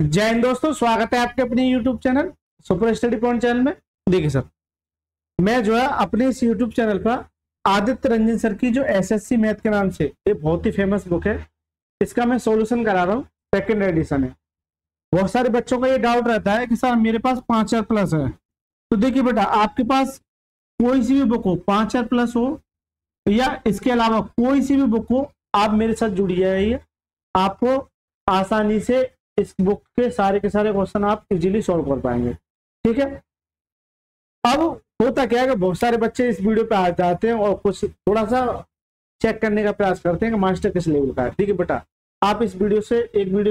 जय हिंद दोस्तों, स्वागत है आपके अपने YouTube channel super study point channel में। देखिए सर, मैं जो है अपने इस YouTube चैनल पर आदित्य रंजन सर की जो एसएससी मैथ के नाम से ये बहुत ही फेमस बुक है, इसका मैं सॉल्यूशन करा रहा हूँ। सेकेंड एडिशन है। बहुत सारे बच्चों का ये डाउट रहता है कि सर मेरे पास 5000 प्लस है। तो देखिए बेटा, आपके पास कोई सी भी बुक हो, 5000 प्लस हो या इसके अलावा कोई सी भी बुक हो, आप मेरे साथ जुड़ जाइए। आपको आसानी से इस बुक के सारे क्वेश्चन आप इजीली सॉल्व कर पाएंगे। ठीक है। अब होता क्या है कि बहुत सारे बच्चे इस वीडियो पे आ जाते हैं और कुछ थोड़ा सा चेक करने का प्रयास करते हैं कि मास्टर किस लेवल का है। ठीक है बेटा, आप इस वीडियो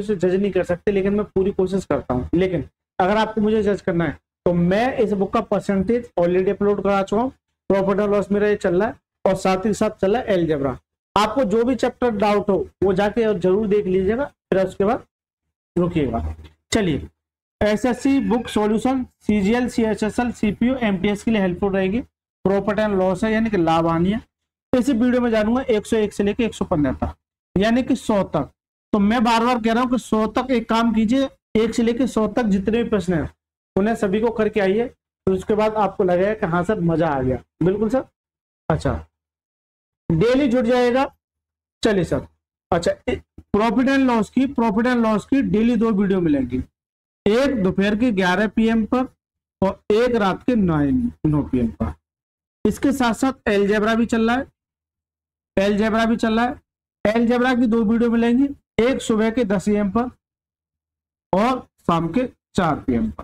से जज नहीं कर सकते, लेकिन मैं पूरी कोशिश करता हूँ। लेकिन अगर आपको मुझे जज करना है तो मैं इस बुक का परसेंटेज ऑलरेडी अपलोड करा चुका हूँ। प्रॉफिट एंड लॉस मेरा ये चल रहा है और साथ ही साथ चल रहा है एलजेब्रा। आपको जो भी चैप्टर डाउट हो वो जाके जरूर देख लीजिएगा, फिर उसके बाद रुकिएगा। चलिए, SSC book solution CGL, CHSL, CPU, MTS के लिए हेल्पफुल रहेगी। प्रॉफिट एंड लॉस है यानी कि लाभ हानि है। इस वीडियो में जानूंगा 101 से लेकर 115 तक, यानी कि 100 तक। तो मैं बार बार कह रहा हूं कि 100 तक एक काम कीजिए, 1 से लेकर 100 तक जितने भी प्रश्न है उन्हें सभी को करके आइए, तो उसके बाद आपको लगेगा कि हाँ सर मजा आ गया। बिल्कुल सर। अच्छा, डेली जुड़ जाएगा। चलिए सर। अच्छा, प्रॉफिट एंड लॉस की डेली 2 वीडियो मिलेंगी, एक दोपहर के 11 PM पर और एक रात के 9 PM पर। इसके साथ साथ एलजेब्रा भी चल रहा है। एलजेब्रा की 2 वीडियो मिलेंगी, एक सुबह के 10 AM पर और शाम के 4 PM पर।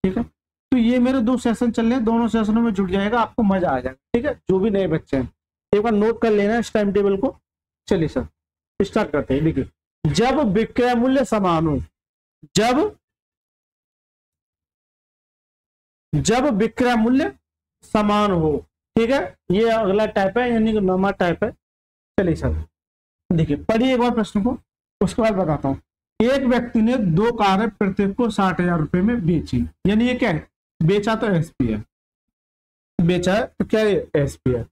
ठीक है। तो ये मेरे 2 सेशन चल रहे हैं, दोनों सेशनों में जुड़ जाएगा, आपको मजा आ जाएगा। ठीक है। जो भी नए बच्चे हैं एक बार नोट कर लेना इस टाइम टेबल को। चलिए सर स्टार्ट करते हैं। देखिए, जब विक्रय मूल्य समान हो, जब विक्रय मूल्य समान हो। ठीक है, ये अगला टाइप है, यानी कि नॉर्मल टाइप है। चलिए सर देखिए, पढ़िए एक बार प्रश्न को, उसके बाद बताता हूं। एक व्यक्ति ने 2 कारें प्रत्येक को 60,000 रुपए में बेची, यानी ये क्या है, बेचा तो एसपी है, बेचा है तो क्या है, एसपी है।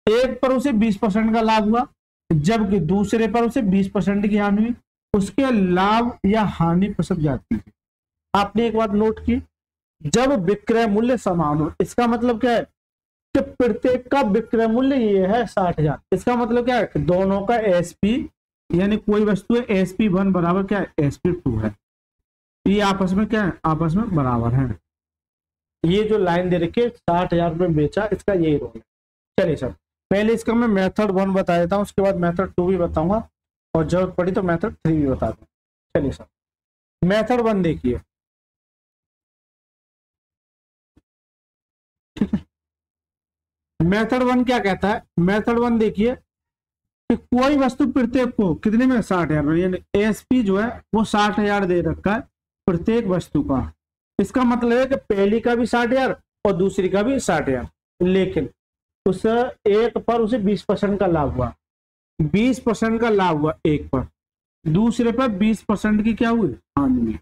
एक पर उसे 20% का लाभ हुआ, जबकि दूसरे पर उसे 20% की हानि हुई। उसके लाभ या हानि प्रतिशत जाती है। आपने एक बात नोट की, जब विक्रय मूल्य समान हो, इसका मतलब क्या है कि प्रत्येक का विक्रय मूल्य ये है 60,000। इसका मतलब क्या है कि दोनों का एसपी, यानी कोई वस्तु है SP1 बराबर क्या है, SP2 है। ये आपस में क्या है, आपस में बराबर है। ये जो लाइन दे रखी है 60,000 रुपये बेचा, इसका यही रोल है। चलिए सर, पहले इसका मैं मेथड 1 बता देता हूँ, उसके बाद मेथड 2 भी बताऊंगा और जरूरत पड़ी तो मेथड 3 भी बता दूंगा। चलिए सर, मेथड 1 देखिए। मेथड 1 क्या कहता है, मेथड 1 देखिए कि कोई वस्तु प्रत्येक को कितने में, 60,000, यानी एसपी जो है वो 60,000 दे रखा है प्रत्येक वस्तु का। इसका मतलब है कि पहली का भी 60,000 और दूसरी का भी 60,000, लेकिन उस एक पर उसे 20% का लाभ हुआ, 20% का लाभ हुआ एक पर, दूसरे पर 20% की क्या हुई, हानि हुई।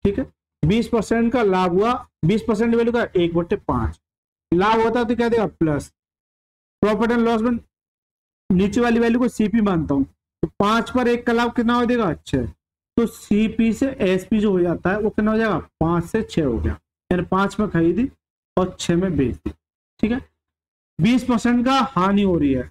ठीक है, 20% का लाभ हुआ, 20% वैल्यू का 1/5 लाभ होता है तो क्या देगा, प्लस। प्रॉफिट एंड लॉस में नीचे वाली वैल्यू को सीपी मानता हूं, तो 5 पर 1 का लाभ कितना हो देगा, 6। तो सीपी से एसपी जो हो जाता है वो कितना हो जाएगा, 5 से 6 हो गया, यानी 5 में खरीदी और 6 में बेच दी। ठीक है। 20% का हानि हो रही है,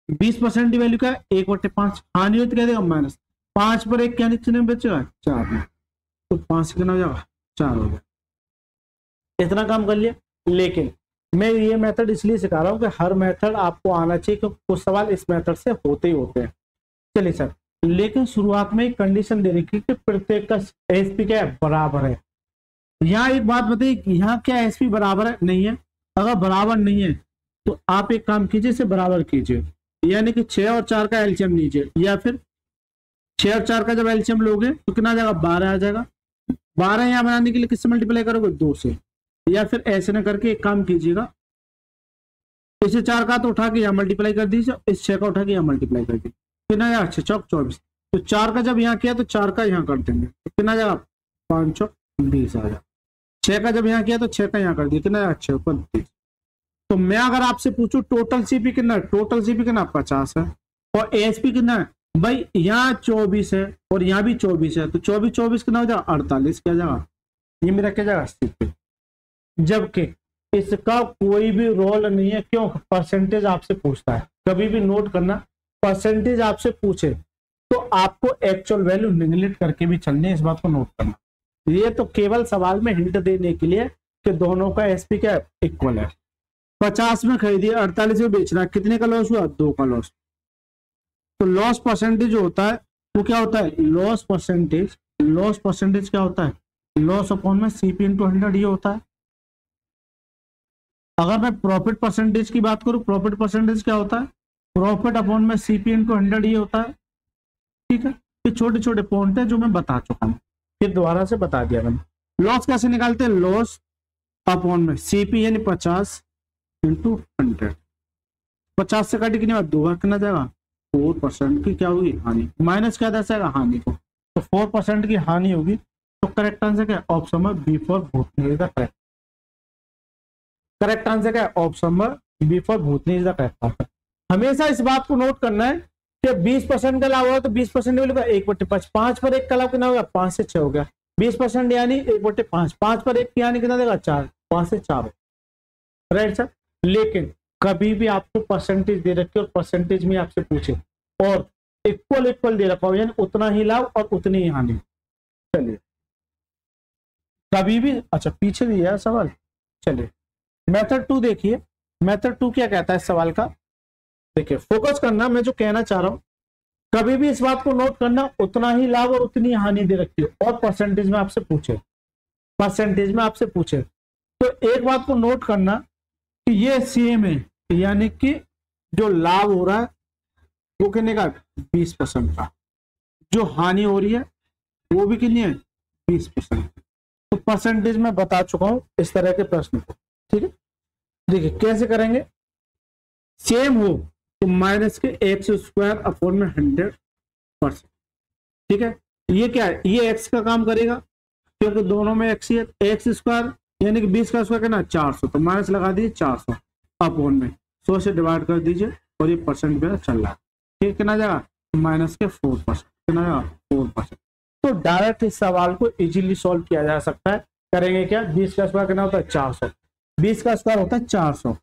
20% की वैल्यू का 1/5 हानि हो तो क्या देगा, माइनस। 5 पर 1 क्या नीचे बचेगा, 4 में, तो 5 से कितना हो जाएगा, 4 हो गया। इतना काम कर लिया। लेकिन मैं ये मेथड इसलिए सिखा रहा हूं कि हर मेथड आपको आना चाहिए, क्योंकि कुछ सवाल इस मेथड से होते ही होते हैं। चलिए सर, लेकिन शुरुआत में एक कंडीशन दे रखी कि प्रत्येक का एसपी क्या है, बराबर है। यहाँ एक बात बताइए, यहाँ क्या एसपी बराबर है, नहीं है। अगर बराबर नहीं है तो आप एक काम कीजिए, इसे बराबर कीजिए, यानी कि 6 और 4 का एलसीएम लीजिए, या फिर 6 और 4 का जब एलसीएम लोगे तो कितना आ जाएगा, 12 आ जाएगा। 12 यहाँ बनाने के लिए किससे मल्टीप्लाई करोगे, 2 से, या फिर ऐसे न करके एक काम कीजिएगा, इसे 4 का तो उठा के यहाँ मल्टीप्लाई कर दीजिए, इस 6 का उठा के यहाँ मल्टीप्लाई कर दीजिए, कितना आया, 6 चौक 24। तो 4 का जब यहाँ किया तो 4 का यहाँ कर देंगे, तो कितना जाएगा, 5 चौक 20 आ जाएगा। 6 का जब यहाँ किया तो 6 का यहाँ कर दिया, कितना आया, 6 × 30। तो मैं अगर आपसे पूछूं टोटल सीपी कितना है, टोटल सीपी कितना 50 है, और एएसपी कितना है भाई यहाँ 24 है और यहाँ भी 24 है, तो 24 कितना हो जाएगा 48 क्या जाएगा, ये मेरा क्या जाएगा 80। जबकि इसका कोई भी रोल नहीं है, क्यों, परसेंटेज आपसे पूछता है, कभी भी नोट करना, परसेंटेज आपसे पूछे तो आपको एक्चुअल वैल्यू निगलेक्ट करके भी चलनी है, इस बात को नोट करना। ये तो केवल सवाल में हिंट देने के लिए कि दोनों का एसपी क्या इक्वल है। 50 में खरीदी, 48 में बेचना, कितने का लॉस हुआ, 2 का लॉस। तो लॉस परसेंटेज जो होता है वो क्या होता है, लॉस परसेंटेज क्या होता है, लॉस अपॉन में सीपी इंटू 100 ये होता है। अगर मैं प्रॉफिट परसेंटेज की बात करूं, प्रॉफिट परसेंटेज क्या होता है, प्रॉफिट अपॉन में सीपी इंटू 100 ये होता है। ठीक है, ये छोटे छोटे पॉइंट है जो मैं बता चुका हूं, फिर दोबारा से बता दिया मैंने। लॉस कैसे निकालते हैं, लॉस अपॉन में सीपी यानी 50 इंटू 100, 50 से काटे कितनी बात, 2 कितना जाएगा, 4% की क्या होगी हानि, माइनस क्या दर्शाएगा हानि को, तो 4% की हानि होगी। तो करेक्ट आंसर क्या है, ऑप्शन नंबर बी फॉर भूतनी is the correct. Correct answer क्या है, ऑप्शन नंबर बी फॉर भूतनी इज द करेक्ट आंसर। हमेशा इस बात को नोट करना है कि 20% का लाभ होगा तो 20% वैल्यू का 1/5, 5 पर 1 का लाभ कितना होगा, 5 से 6 हो गया, 20% यानी 1/5, 5 पर 1 यानी कितना देगा 4, 5 से 4, राइट सर। लेकिन कभी भी आपको परसेंटेज दे रखी और परसेंटेज में आपसे पूछे और इक्वल दे रखा हो, यानी उतना ही लाभ और उतनी ही हानि, चलिए कभी भी, अच्छा पीछे दिया है सवाल, चलिए मेथड 2 देखिए। मेथड 2 क्या कहता है इस सवाल का, देखिए फोकस करना, मैं जो कहना चाह रहा हूं कभी भी इस बात को नोट करना, उतना ही लाभ और उतनी हानि दे रखी हो और परसेंटेज में आपसे पूछे, तो एक बात को नोट करना कि ये सेम है, यानी कि जो लाभ हो रहा है वो कितने का, 20% का, जो हानि हो रही है वो भी कितनी है, 20%। तो परसेंटेज में बता चुका हूं इस तरह के प्रश्न को, ठीक है। देखिए कैसे करेंगे, सेम हो तो माइनस के x² अपॉन में 100%, ठीक है। ये क्या है, ये x का काम करेगा क्योंकि दोनों में x ही है, x² यानी कि 20 का स्क्वायर कितना 400, तो माइनस लगा दीजिए 400 अपॉन में 100 से डिवाइड कर दीजिए और ये परसेंट मेरा चल रहा है, ठीक, कितना जाएगा माइनस के 4%, कितना जाएगा 4%। तो डायरेक्ट इस सवाल को इजीली सॉल्व किया जा सकता है। करेंगे क्या, 20 का स्क्वायर कितना होता है 400, 20 का स्क्वायर होता है 400,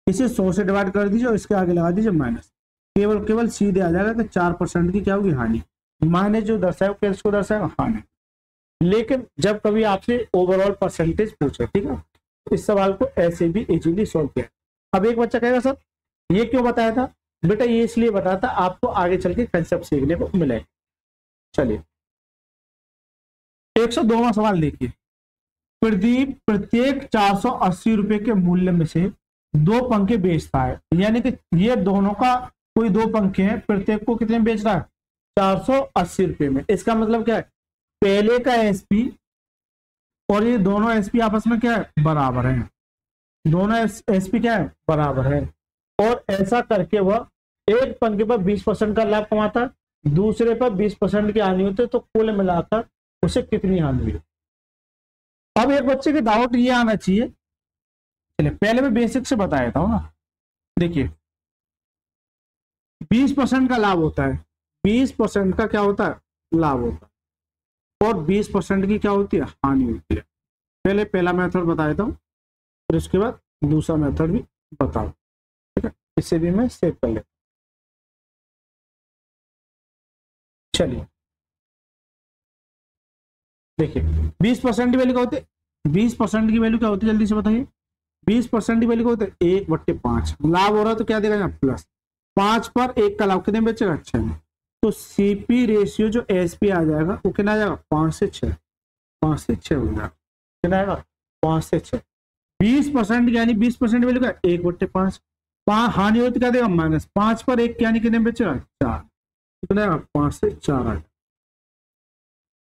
इसे 100 से डिवाइड कर दीजिए और इसके आगे लगा दीजिए माइनस, केवल सीधे आ जाएगा कि 4% की क्या होगी हानि, माइनस जो दर्शाए वो किसको दर्शाएगा, हानि। लेकिन जब कभी आपसे ओवरऑल परसेंटेज पूछे, ठीक है, इस सवाल को ऐसे भी इजीली सॉल्व किया। अब एक बच्चा कहेगा सर ये क्यों बताया था, बेटा ये इसलिए बताया था आपको आगे चल के कंसेप्ट सीखने को मिले। चलिए 102वां सवाल देखिए, प्रदीप प्रत्येक 480 रुपए के मूल्य में से 2 पंखे बेचता है, यानी कि ये दोनों का कोई 2 पंखे हैं, प्रत्येक को कितने बेच रहा है 480 रुपए में। इसका मतलब क्या है, पहले का एसपी और ये दोनों एसपी आपस में क्या है, बराबर हैं, दोनों एसपी क्या है, बराबर है, और ऐसा करके वह एक पंखे पर 20% का लाभ कमाता है, दूसरे पर 20% की हानि होती है, तो कुल मिलाकर उसे कितनी हानि हुई। अब एक बच्चे के डाउट ये आना चाहिए, चलिए पहले मैं बेसिक से बता देता हूं ना। देखिए 20% का लाभ होता है, 20% का क्या होता है, लाभ होता है, और 20% की क्या होती है, हानि होती है। पहले पहला मेथड बता देता हूं, फिर उसके बाद दूसरा मेथड भी बताओ, ठीक है, इसे भी मैं सेव कर लेता हूं। चलिए देखिए 20% की वैल्यू क्या होती है, 20% की वैल्यू क्या होती है, जल्दी से बताइए। 20% की वैल्यू क्या होती है, 1/5, लाभ हो रहा है तो क्या देगा यहाँ प्लस, 5 पर 1 का लाभ कितने बचेगा 6 में, तो सीपी रेशियो जो एसपी आ जाएगा वो कितना आ जाएगा 5 से 6, 5 से 6 हो जाएगा, कितना आएगा 5 से 6। 20% यानी 20% वैल्यू का 1/5, हानि होती क्या देगा माइनस, 5 पर 1 यानी कितने बचेगा 4, कितना आएगा 5 से 4 आ जाएगा,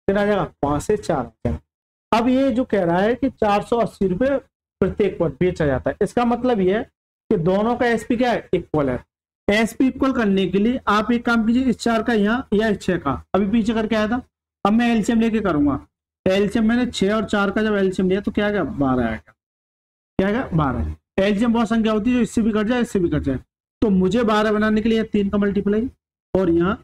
कितना आ जाएगा 5 से 4 आ जाएगा। अब ये जो कह रहा है कि 480 रुपये प्रत्येक पर बेचा जाता है, इसका मतलब ये है कि दोनों का एसपी क्या है, इक्वल है। एसपी इक्वल करने के लिए आप एक काम कीजिए, इस 4 का यहाँ या इस 6 का, अभी पीछे करके आया था, अब मैं एलसीएम लेके करूंगा। एलसीएम मैंने 6 और 4 का जब एलसीएम लिया तो क्या आ गया 12 आएगा, क्या आएगा 12। एलसीएम बहुत संख्या होती है जो इससे भी कट जाए इससे भी कट जाए, तो मुझे 12 बनाने के लिए 3 का मल्टीप्लाई और यहाँ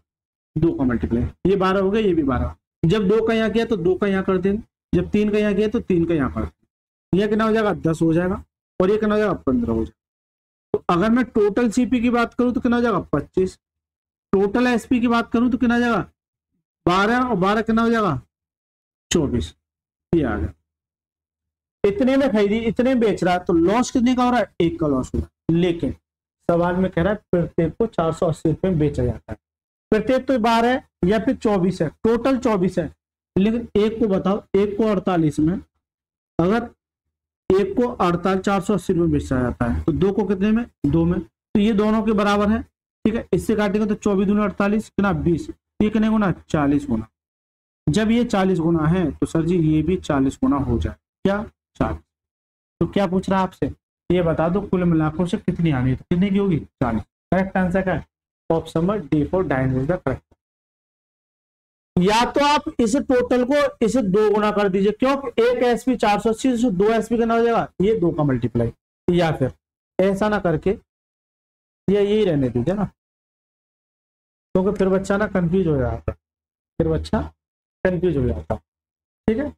2 का मल्टीप्लाई, ये 12 हो गया, ये भी 12। जब 2 का यहाँ किया तो 2 का यहाँ कर देंगे, जब 3 का यहाँ किया तो 3 का यहाँ कर देंगे। ये कितना हो जाएगा 10 हो जाएगा, और ये कितना हो जाएगा 15 हो जाएगा। तो अगर मैं टोटल सीपी की बात करूं तो कितना हो जाएगा 25, टोटल एसपी की बात करूं तो कितना हो जाएगा 12, और 12 कितना हो जाएगा 24। ये आ गया, इतने में खरीदी, इतने में बेच रहा है, तो लॉस कितने का हो रहा है, 1 का लॉस हो रहा है। लेकिन सवाल में कह रहा है प्रत्येक को 480 रुपये में बेचा जाता है। प्रत्येक तो 12 है या फिर 24 है, टोटल 24 है, लेकिन एक को बताओ, एक को 48 में, अगर एक को 48 480 रुपये बेचा जाता है तो 2 को कितने में, 2 में, तो ये दोनों के बराबर है। ठीक है, इससे काटेंगे तो 24 दूनी 48 कितना 20, ये कितने गुना 40 गुना। जब ये 40 गुना है तो सर जी ये भी 40 गुना हो जाए, क्या 40। तो क्या पूछ रहा है आपसे, ये बता दो कुल मिलाकर से कितनी आनी है, तो कितने की होगी 40। करेक्ट आंसर क्या है, ऑप्शन नंबर डी फॉर डाइन इज द करेक्ट। या तो आप इस टोटल को इसे 2 गुना कर दीजिए, क्यों, एक एसपी 480 से 2 एसपी करना हो जाएगा, ये 2 का मल्टीप्लाई, या फिर ऐसा ना करके ये यही रहने दीजिए ना, क्योंकि फिर बच्चा ना कंफ्यूज हो जाता, फिर बच्चा कंफ्यूज हो जाता। ठीक है,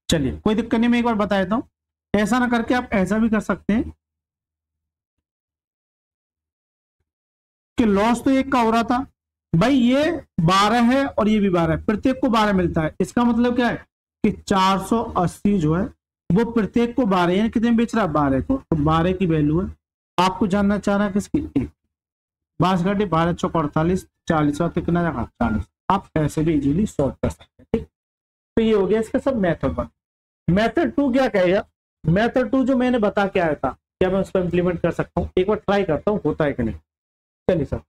चलिए कोई दिक्कत नहीं, मैं एक बार बता देता हूं। ऐसा ना करके आप ऐसा भी कर सकते हैं कि लॉस तो 1 का हो रहा था भाई, ये 12 है और ये भी 12 है, प्रत्येक को 12 मिलता है। इसका मतलब क्या है कि 480 जो है वो प्रत्येक को 12 यानी कितने में बेच रहा है 12 को, तो 12 की वैल्यू है। आपको जानना चाह रहा है किसकी, 1 12 घटे 12 चौक 48, 40 और कितना जाएगा 40। आप ऐसे भी इजीली सॉल्व कर सकते हैं। ठीक, तो ये हो गया इसका सब मेथड 1। मेथड 2 क्या कहेगा, मेथड 2 जो मैंने बता के आया था, क्या मैं उस पर इंप्लीमेंट कर सकता हूँ, एक बार ट्राई करता हूँ होता है कि नहीं। चलिए सर,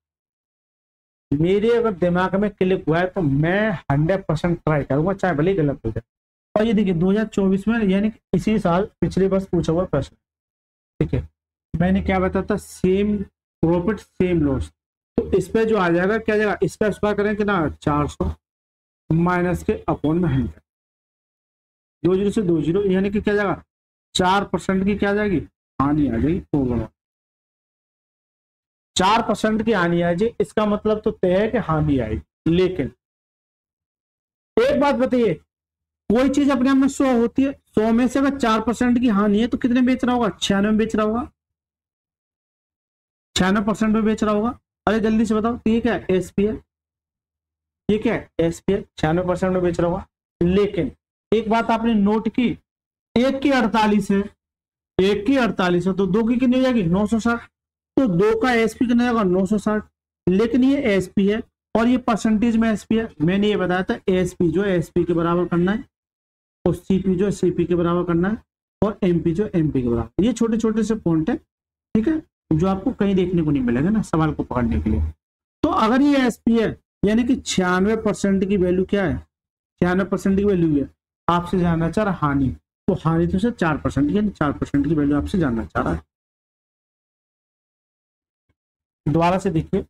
मेरे अगर दिमाग में क्लिक हुआ है तो मैं 100% ट्राई करूंगा, चाहे भले गलत हो जाए। और ये देखिए 2024 में यानी इसी साल पिछले वर्ष पूछा हुआ प्रश्न। ठीक है, मैंने क्या बताया था, सेम प्रॉफिट सेम लॉस, तो इस पे जो आ जाएगा क्या जाएगा, इसका स्क्वायर करें कि ना 400 माइनस के अपॉन में 100, 2 0 से 2 0 यानी कि क्या जाएगा 4% की क्या जाएगी हानि आ जाएगी ओवरऑल। 4% की हानि आ जाए, इसका मतलब तो तय है कि हानि आएगी। लेकिन एक बात बताइए, कोई चीज अपने आप में 100 होती है, 100 में से अगर 4% की हानि है तो कितने बेच रहा होगा, 96 में बेच रहा होगा, 96% में बेच रहा होगा। अरे जल्दी से बताओ, ये क्या है एसपी है, ये क्या है एसपी है, 96% में बेच रहा होगा। लेकिन एक बात आपने नोट की, 1 की 48 है, 1 की 48 है तो 2 की कितनी हो जाएगी 960, तो 2 का एसपी कितना जाएगा 960। लेकिन ये एसपी है और ये परसेंटेज में एसपी है। मैंने ये बताया था एसपी जो है एसपी के बराबर करना है, और सीपी जो है सीपी के बराबर करना है, और एमपी जो एमपी के बराबर। ये छोटे छोटे से पॉइंट है, ठीक है, जो आपको कहीं देखने को नहीं मिलेगा ना सवाल को पकड़ने के लिए। तो अगर ये एसपी है यानी कि 96% की वैल्यू क्या है, 96% की वैल्यू है। आपसे जानना चाह रहा हानि, तो हानि तो सिर्फ 4% यानी 4% की वैल्यू आपसे जानना चाह रहा है। दोबारा से देखिए,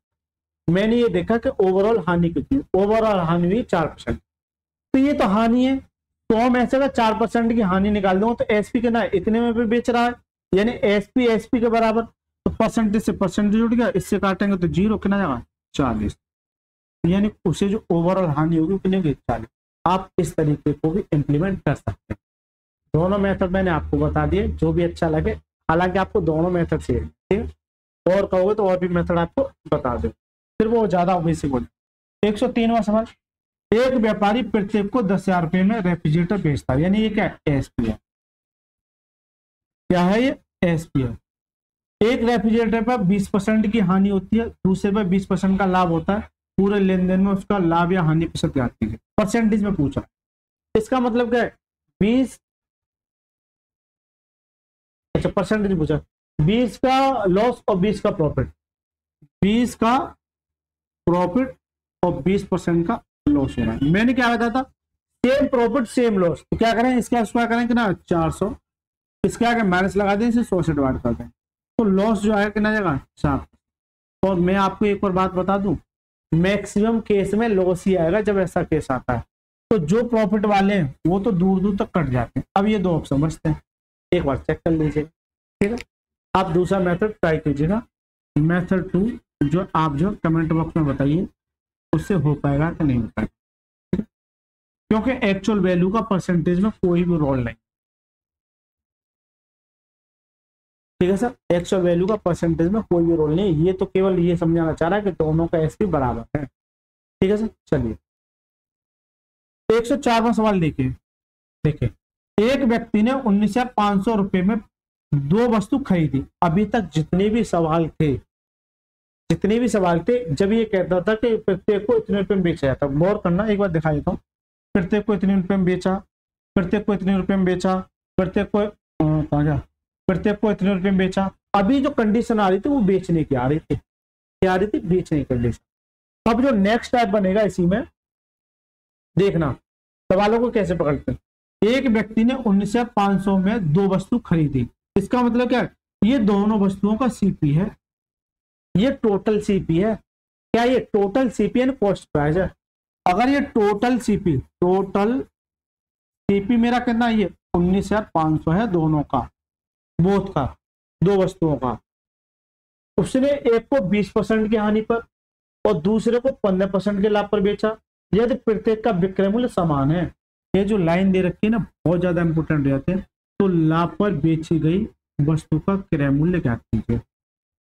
मैंने ये देखा कि ओवरऑल हानि कितनी है, ओवरऑल हानि हुई 4%, तो ये तो हानि है, तो हम ऐसे का 4% की हानि निकाल दूंगा तो एसपी कितना है इतने में भी बेच रहा है, यानी एसपी एसपी के बराबर, तो परसेंटेज से परसेंटेज उठ गया, इससे काटेंगे तो 0 कितना जाएगा 40, यानी उसे जो ओवरऑल हानि होगी कितनी होगी 40। आप इस तरीके को भी इम्प्लीमेंट कर सकते हैं। दोनों मेथड मैंने आपको बता दिए, जो भी अच्छा लगे, हालांकि आपको दोनों मेथड चाहिए, ठीक है, और कहोगे तो और भी मेथड आपको बता दो, फिर वो ज्यादा बेसिक हो जाए। 103वां सवाल, एक व्यापारी प्रत्येक को 10,000 रुपए में रेफ्रिजरेटर बेचता है, यानी ये क्या है एसपी है, क्या है ये एसपी है। एक रेफ्रिजरेटर पर 20% की हानि होती है, दूसरे पर 20% का लाभ होता है, पूरे लेन देन में उसका लाभ या हानि प्रतिशत ज्ञात कीजिए। परसेंटेज में पूछा, इसका मतलब क्या है 20, अच्छा परसेंटेज पूछा, 20 का लॉस और 20 का प्रॉफिट, 20 का प्रॉफिट और 20% का लॉस हो रहा है। मैंने क्या बताया था, सेम प्रॉफिट सेम लॉस, तो क्या करें इसका स्क्वायर करें कि ना 400, इसके आगे माइनस लगा दें, इसे 100 से डिवाइड कर दें, तो लॉस जो है कितना जाएगा 4। और मैं आपको एक और बात बता दूं, मैक्सिमम केस में लॉस ही आएगा जब ऐसा केस आता है, तो जो प्रॉफिट वाले हैं वो तो दूर दूर तक कट जाते हैं। अब ये 2 ऑप्शन बचते हैं, एक बार चेक कर लीजिए, ठीक है। आप दूसरा मेथड ट्राई कीजिएगा, मेथड 2 जो आप जो कमेंट बॉक्स में बताइए उससे हो पाएगा कि नहीं हो पाएगा, क्योंकि एक्चुअल वैल्यू का परसेंटेज में कोई भी रोल नहीं। ठीक है सर, एक्चुअल वैल्यू का परसेंटेज में कोई भी रोल नहीं, ये तो केवल ये समझाना चाह रहा है कि दोनों का एसपी बराबर है। ठीक है सर, चलिए 104वां सवाल देखिए। देखिए, एक व्यक्ति ने 19,500 रुपए में 2 वस्तु खरीदी। अभी तक जितने भी सवाल थे जब ये कहता था कि प्रत्येक को इतने रुपए में बेचा जाता, गौर करना, एक बार दिखा देता हूँ। प्रत्येक को इतने रुपए में बेचा, प्रत्येक को इतने रुपए में बेचा, प्रत्येक को प्रत्येक को इतने रुपए में बेचा। अभी जो कंडीशन आ रही थी वो बेचने की आ रही थी, क्या आ रही थी? बेचने की कंडीशन। अब जो नेक्स्ट टाइप बनेगा इसी में देखना सवालों को कैसे पकड़ते हैं। एक व्यक्ति ने 19,500 में 2 वस्तु खरीदी, इसका मतलब क्या है? ये दोनों वस्तुओं का सीपी है, ये टोटल सीपी है। क्या ये total CP and cost price है? अगर ये टोटल सीपी मेरा कितना, ये 19,500 है दोनों का, बोथ का, 2 वस्तुओं का। उसने एक को 20% की हानि पर और दूसरे को 15% के लाभ पर बेचा, यदि प्रत्येक का विक्रय मूल्य समान है। ये जो लाइन दे रखी है ना, बहुत ज्यादा इंपोर्टेंट रहते हैं। तो लाभ पर बेची गई वस्तु का क्रय मूल्य ज्ञात कीजिए।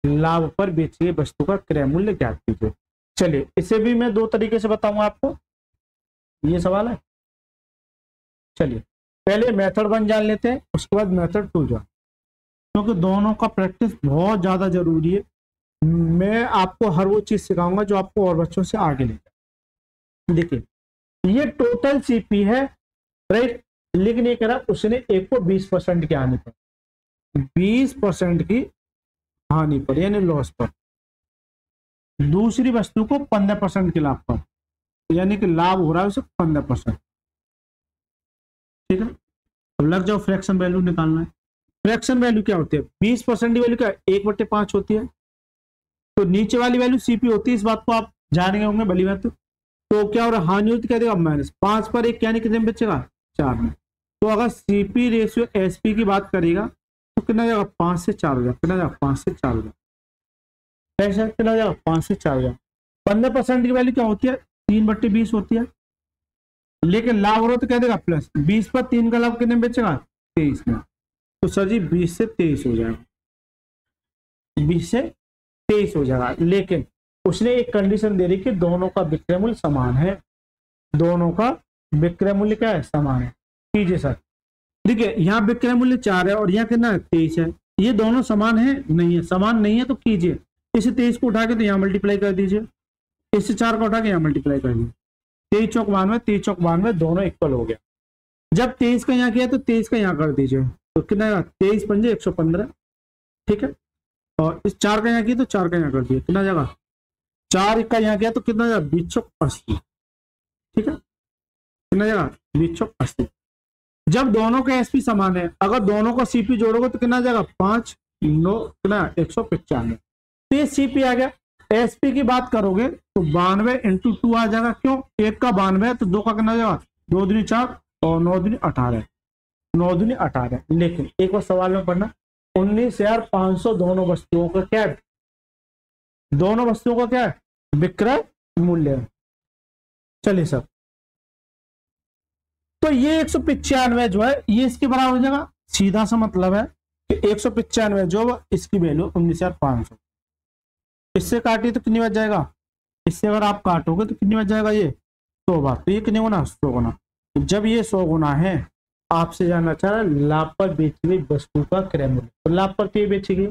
लाभ पर बेची गई वस्तु का क्रय मूल्य ज्ञात कीजिए। चलिए, इसे भी मैं 2 तरीके से बताऊंगा आपको, ये सवाल है। चलिए, पहले मेथड 1 जान लेते हैं, उसके बाद मेथड 2 जान, क्योंकि दोनों का प्रैक्टिस बहुत ज्यादा जरूरी है। मैं आपको हर वो चीज सिखाऊंगा जो आपको और बच्चों से आगे ले जाए। देखिए, ये टोटल सीपी है, राइट, लेकिन ये कह रहा उसने एक को 20% की हानि पर, 20% की हानि पर यानी लॉस पर, दूसरी वस्तु को 15% के लाभ पर, यानी कि लाभ हो रहा है उसे 15%। ठीक है, अब लग जाओ फ्रैक्शन वैल्यू निकालना है। फ्रैक्शन वैल्यू क्या होती है? 20% की वैल्यू क्या है? 1/5 होती है। तो नीचे वाली वैल्यू सीपी होती है, इस बात को आप जानेंगे होंगे भली बात। तो क्या हो रहा है? हानि होती क्या देगा? -5 पर 1 यानी कितने में बचेगा? 4 में। तो अगर सीपी रेशियो एसपी की बात करेगा तो कितना जाएगा? 5 से 4 हो जाएगा। कितना जाएगा? 5 से 4 हो जाएगा। पैसा कितना जाएगा? 5 से 4 हो जाएगा। 15% की वैल्यू क्या होती है? 3/20 होती है, लेकिन लाभ हो तो क्या देगा? प्लस 20 पर 3 का लाभ कितने में बचेगा? 23 में। तो सर जी 20 से 23 हो जाएगा, 20 से 23 हो जाएगा। लेकिन उसने एक कंडीशन दे रही कि दोनों का विक्रय मूल्य समान है। दोनों का विक्रय मूल्य क्या है? समान है। कीजिए सर, देखिए यहाँ विक्रय मूल्य 4 है और यहाँ कितना है? 23 है। ये दोनों समान है? नहीं है। समान नहीं है तो कीजिए, इसे 23 को उठा के तो यहाँ मल्टीप्लाई कर दीजिए, इससे 4 को उठा के यहाँ मल्टीप्लाई कर दीजिए। 23 चौक 92, 23 चौक 92, दोनों इक्वल हो गया। जब 23 का यहाँ किया तो 23 का यहाँ कर दीजिए, तो कितना? 23 पंजे 115। ठीक है, और इस 4 का यहाँ किया तो 4 का यहाँ कर दिया, कितना जाएगा? 4 का यहाँ किया तो कितना जाएगा? 20 चौक 80। ठीक है, कितना जाएगा? 20 चौक 80। जब दोनों का एसपी समान है, अगर दोनों का सीपी जोड़ोगे तो कितना जाएगा? 5 9 कितना? 195। तो ये सीपी आ गया। एसपी की बात करोगे तो 92 × 2 आ जाएगा। क्यों? 1 का 92 है तो 2 का कितना जाएगा? 2 दूनी 4 और 9 दूनी 18, 9 दूनी 18। लेकिन एक बार सवाल में पढ़ना, 19,500 दोनों वस्तुओं का क्या है? दोनों वस्तुओं का क्या है? विक्रय मूल्य है। चलिए सर, तो ये 195 जो है ये इसके बराबर हो जाएगा। सीधा सा मतलब है कि 195 जो इसकी वैल्यू 19,500, इससे काटी तो कितनी बच जाएगा? इससे अगर आप काटोगे तो कितनी बच जाएगा? ये 100 बार। तो ये कितने गुना? 100 गुना। जब ये 100 गुना है, आपसे जानना चाह रहा है लाभ पर बेची गई वस्तु का क्रय मूल्य। तो लाभ पर क्या बेची गई?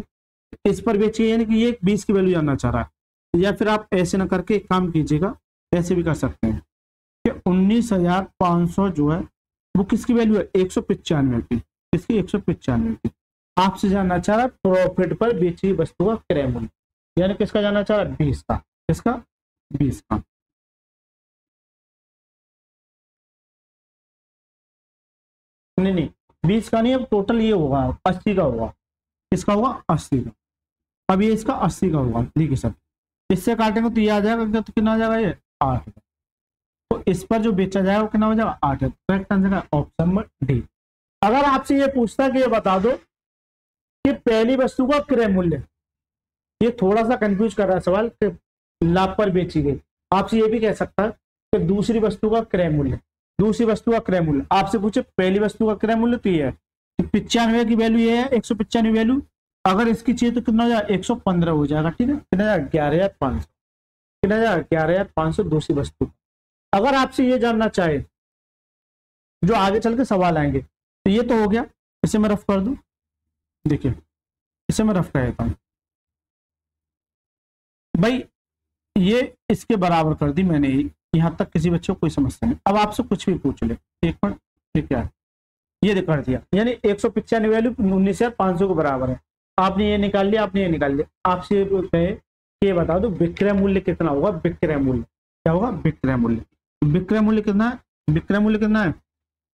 इस पर बेची गई, यानी कि ये 20 की वैल्यू जानना चाह रहा है। या फिर आप ऐसे ना करके एक काम कीजिएगा, ऐसे भी कर सकते हैं कि 19,500 जो है वो किसकी वैल्यू है? 195 की। किसकी? 195 की। आपसे जानना चाह रहा है प्रॉफिट पर बेची गई वस्तु का क्रय मूल्य, यानी किसका जानना चाह रहा है? 20 का। किसका? 20 का। नहीं 20 का नहीं, अब टोटल ये होगा 80 का होगा। किसका होगा? 80 का। अब ये इसका 80 का होगा। देखिए सर, इससे काटेंगे तो ये आ जाएगा, तो कितना आ जाएगा? ये 8। तो इस पर जो बेचा जाएगा वो कितना हो जाएगा? 8 है। करेक्ट आंसर है ऑप्शन नंबर डी। अगर आपसे ये पूछता कि ये बता दो कि पहली वस्तु का क्रय मूल्य, ये थोड़ा सा कंफ्यूज कर रहा है सवाल कि लाभ पर बेची गई। आपसे ये भी कह सकता है कि दूसरी वस्तु का क्रय मूल्य, दूसरी वस्तु का क्रय मूल्य आपसे पूछे पहली वस्तु का क्रय मूल्य तो ये है 95 की वैल्यू ये है, 195 वैल्यू, अगर इसकी चाहिए तो कितना हो जाएगा 115 हो जाएगा। ठीक है, कितना जाएगा 11,500, कितना जाएगा 11,500 दूसरी वस्तु। अगर आपसे ये जानना चाहे जो आगे चल के सवाल आएंगे तो ये तो हो गया, इसे मैं रफ कर दूं, देखिए इसे मैं रफ कर देता हूं भाई, ये इसके बराबर कर दी मैंने, यहां तक किसी बच्चे को कोई समस्या नहीं। अब आपसे कुछ भी पूछ ले, एक मिनट, ये क्या है, ये कर दिया, यानी 195 वैल्यू 19,500 के बराबर है। आपने ये निकाल लिया, आपने ये निकाल लिया, आपसे कहे ये बता दो विक्रय मूल्य कितना होगा, विक्रय मूल्य क्या होगा, विक्रय मूल्य, विक्रय मूल्य कितना है, विक्रय मूल्य कितना है,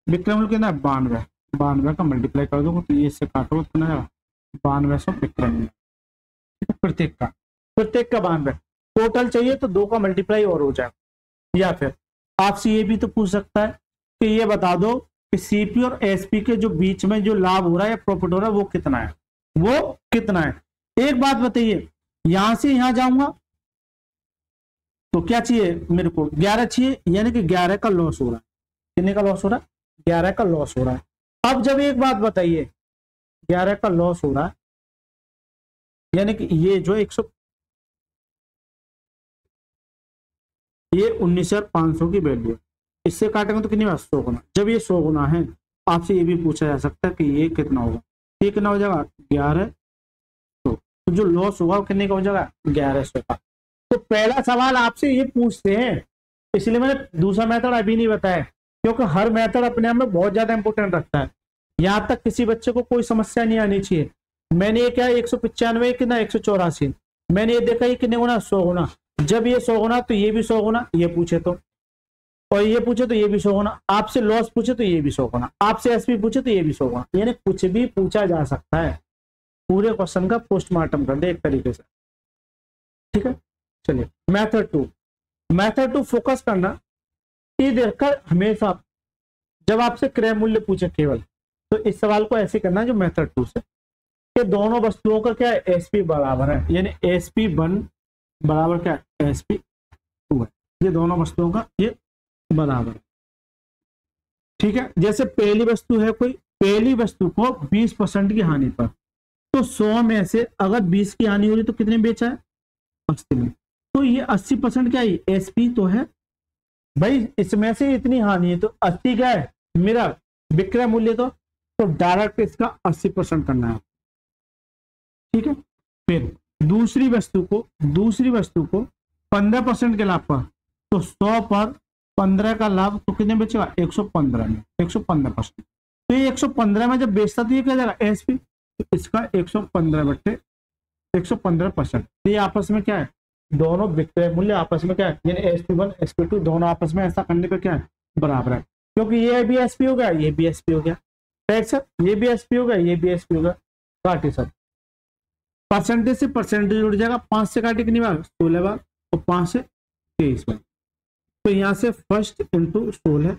विक्रय मूल्य कितना है 92, 92 का मल्टीप्लाई कर दो तो ये इससे काटो कितना है 9200 विक्रय मूल्य, प्रत्येक का, प्रत्येक का 92, टोटल चाहिए तो 2 का मल्टीप्लाई और हो जाएगा। या फिर आपसे ये भी तो पूछ सकता है कि ये बता दो कि सीपी और एसपी के जो बीच में जो लाभ हो रहा है या प्रॉफिट हो रहा है वो कितना है, वो कितना है। एक बात बताइए, यहां से यहां जाऊंगा तो क्या चाहिए मेरे को 11 चाहिए, यानी कि 11 का लॉस हो रहा है, कितने का लॉस हो रहा है 11 का लॉस हो रहा है। अब जब एक बात बताइए 11 का लॉस हो रहा है, यानी कि ये जो 100 ये 19,500 की वैल्यू है, इससे काटेंगे तो कितनी बार 100 गुना। जब ये 100 गुना है आपसे ये भी पूछा जा सकता है कि ये कितना होगा, ये कितना हो जाएगा 1100, तो जो लॉस होगा वो कितने का हो जाएगा 1100 का। तो पहला सवाल आपसे ये पूछते हैं, इसलिए मैंने दूसरा मेथड अभी नहीं बताया, क्योंकि हर मेथड अपने आप में बहुत ज्यादा इंपॉर्टेंट रखता है। यहां तक किसी बच्चे को कोई समस्या नहीं आनी चाहिए। मैंने ये क्या 195 कितना 184, मैंने ये देखा ये कितने गुना 100 गुना, जब ये 100 गुना तो ये भी 100 गुना, ये पूछे तो, और ये पूछे तो ये भी 100 गुना, आपसे लॉस पूछे तो ये भी 100 गुना, आपसे एसपी पूछे तो ये भी 100 गुना, यानी कुछ भी पूछा जा सकता है। पूरे क्वेश्चन का पोस्टमार्टम कर दे एक तरीके से। ठीक है, चलिए मेथड 2, मेथड 2 फोकस करना, ये देखकर हमेशा जब आपसे क्रय मूल्य पूछे केवल तो इस सवाल को ऐसे करना जो मेथड 2 से कि दोनों वस्तुओं का क्या है एसपी बराबर है, यानी SP1 बराबर क्या है SP2 है, ये दोनों वस्तुओं का ये बराबर है। ठीक है, जैसे पहली वस्तु है कोई, पहली वस्तु को 20% की हानि पर, तो 100 में से अगर 20 की हानि हो रही तो कितने बेचा है 80 में, तो ये 80% क्या है एसपी तो है भाई, इसमें से इतनी हानि है तो 80 क्या है मेरा विक्रय मूल्य, तो डायरेक्ट इसका 80% करना है। ठीक है, फिर दूसरी वस्तु को 15% के लाभ पर, तो 100 पर 15 का लाभ तो कितने बेचेगा 115 में, 115%, तो ये 115 में जब बेचता तो ये क्या जाएगा एसपी, तो इसका 115% तो ये आपस में क्या है दोनों विक्रय मूल्य आपस में क्या है, यानी SP1 SP2 दोनों आपस में ऐसा करने पे क्या है बराबर है, क्योंकि ये भी एसपी हो गया ये भी एसपी हो गया, राइट सर, ये भी एसपी हो गया ये भी एसपी हो गया, काटे सर, परसेंटेज से परसेंटेज जुड़ जाएगा, 5 से काटे कितनी बार 16 बार और 5 से 23 बार, तो यहाँ से फर्स्ट इंटू 16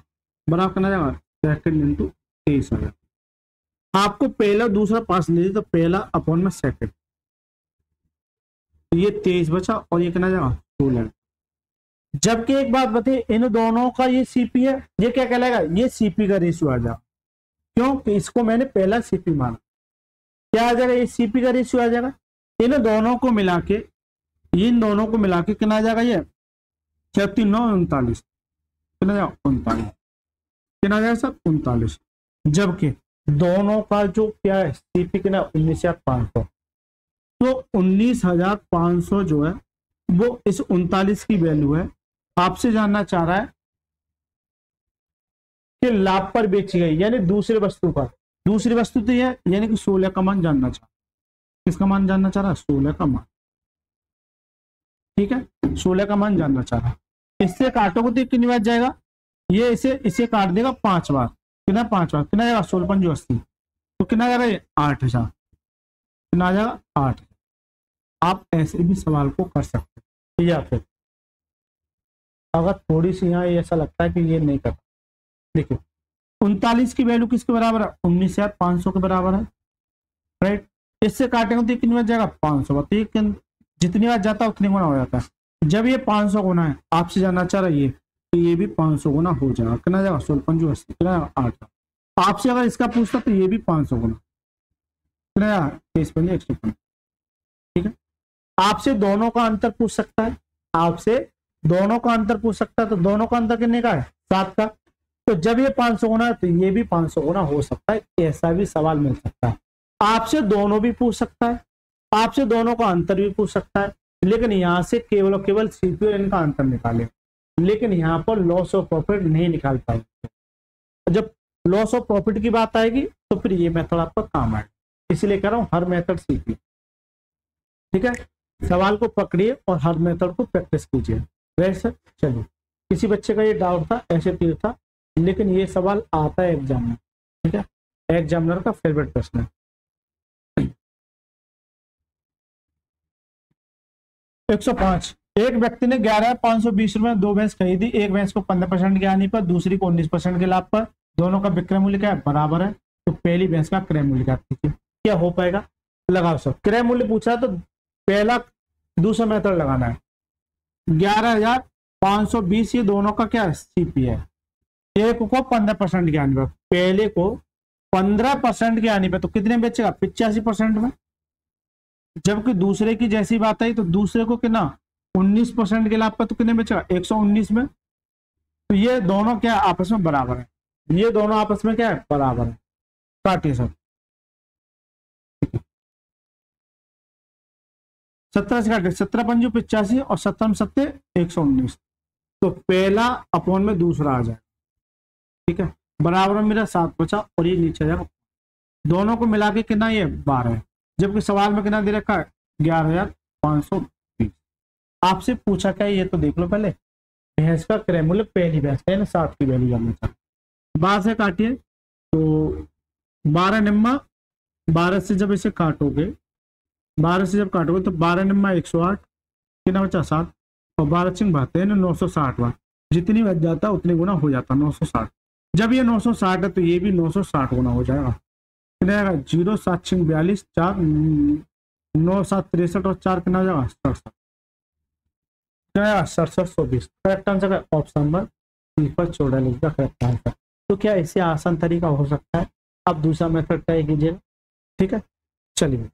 बराबर करना जाएगा सेकंड इंटू 23 हो जाएगा। आपको पहला दूसरा 5 लीजिए तो पहला अपॉन में सेकंड, ये 23 बचा और ये कितना जाएगा 16। जबकि एक बात बताइए इन दोनों का ये सीपी है, ये क्या कहलाएगा ये सीपी का रेशियो आ जाएगा, क्यों कि इसको मैंने पहला सीपी माना, क्या आ जाएगा ये सीपी का रेशियो आ जाएगा, इन दोनों को मिला के कितना आ जाएगा ये 39 39 कितना जाएगा 39, कितना जाएगा सर 39, जबकि दोनों का जो क्या है सीपी कितना 19,500, तो 19,500 जो है वो इस 39 की वैल्यू है। आपसे जानना चाह रहा है कि लाभ पर बेची गई यानी दूसरी वस्तु पर, दूसरी वस्तु तो यह यानी कि 16 का मान जानना चाह, किसका मान जानना चाह रहा है 16 का मान, ठीक है 16 का मान जानना चाह रहा है। इससे काटोगे तो कितनी बार जाएगा, ये इसे काट देगा 5 बार, कितना 5 बार कितना जाएगा 16 5 80, तो कितना जा रहा है 8,000, कितना आ जाएगा 8। आप ऐसे भी सवाल को कर सकते हैं, या फिर अगर थोड़ी सी यहाँ ऐसा लगता है कि ये नहीं करता, देखिए 39 की वैल्यू किसके बराबर है 19,500 के बराबर है, राइट, इससे काटेंगे तो कितनी बार जाएगा 500 बार, तो जितनी बार जाता है उतनी गुना हो जाता है। जब ये 500 गुना है, आपसे जानना चाह रहा है ये, तो ये भी 500 गुना हो जाएगा। कितना जाएगा? 16 पंजू 80, कितना 8। आपसे अगर इसका पूछता तो ये भी 500 गुना, कितना जाएगा? 23 पंजे 105। ठीक है। आपसे दोनों का अंतर पूछ सकता है, आपसे दोनों का अंतर पूछ सकता है, तो दोनों का अंतर कितने का है? 7 का। तो जब ये 500 गुना है तो ये भी 500 गुना हो सकता है, ऐसा भी सवाल मिल सकता है। आपसे दोनों भी पूछ सकता है, आपसे दोनों का अंतर भी पूछ सकता है, लेकिन यहां से केवल और केवल सीपी और इनका अंतर निकाले, लेकिन यहाँ पर लॉस ऑफ प्रॉफिट नहीं निकाल पाएंगे। जब लॉस ऑफ प्रॉफिट की बात आएगी तो फिर ये मेथड आपका काम आएगा, इसलिए कह रहा हूं हर मेथड सीखिए। ठीक है, सवाल को पकड़िए और हर मेथड को प्रैक्टिस कीजिए। वैसे चलिए, किसी बच्चे का ये डाउट था, ऐसे तीर था, लेकिन ये सवाल आता है एग्जाम में। ठीक है, एग्जामिनर का फेवरेट प्रश्न है। 105, एक व्यक्ति ने 11,520 रुपए 2 भैंस खरीदी। एक भैंस को 15% की हानि पर, दूसरी को 19% के लाभ पर। दोनों का विक्रय मूल्य क्या है? बराबर है। तो पहली भैंस का क्रय मूल्य क्या कीजिए? क्या हो पाएगा? लगाओ सर। क्रय मूल्य पूछा तो पहला दूसरा मेथड लगाना है। 11,520 ये दोनों का क्या सीपी है। एक को 15% की हानि पर, पहले को 15% की हानि पर, तो कितने बेचेगा? 85% में। जबकि दूसरे की जैसी बात आई तो दूसरे को कितना? 19% के लाभ पर, तो कितने बेचेगा? 119 में। तो ये दोनों क्या आपस में बराबर है, ये दोनों आपस में क्या है? बराबर है। काटिए सर। 17 से काटिए, 17 पंजू 85 और 17 सत्ते 119। तो पहला अपॉन में दूसरा आ जाए। ठीक है, बराबर में मेरा 7 बचा और ये नीचे जाएगा। दोनों को मिला के कितना? ये 12 है। जबकि सवाल में कितना दे रखा है? 11,520। आपसे पूछा क्या है ये तो देख लो पहले। भैंस का क्रय मूल्य पहली भैंस का है ना, 7 की वैल्यू जानना चाहते। 12 से काटिए तो 12 निम्मा, 12 से जब इसे काटोगे, 12 से जब काटोगे तो 12 निम्मा 108, कितना बचा? 7। और 12 सिंह भाते हैं 960 बार, जितनी बच जाता है उतनी गुना हो जाता 960। जब ये 960 है तो ये भी 960 गुना हो जाएगा। कितना आएगा? 0 7 सिंह 42, 4 9 7 63 और 4 कितना हो जाएगा? 67। क्या आएगा? 6720। करेक्ट आंसर है ऑप्शन नंबर सी पर 14 का करेक्ट आंसर। तो क्या इससे आसान तरीका हो सकता है? अब दूसरा मेथड ट्राई कीजिएगा। ठीक है, चलिए।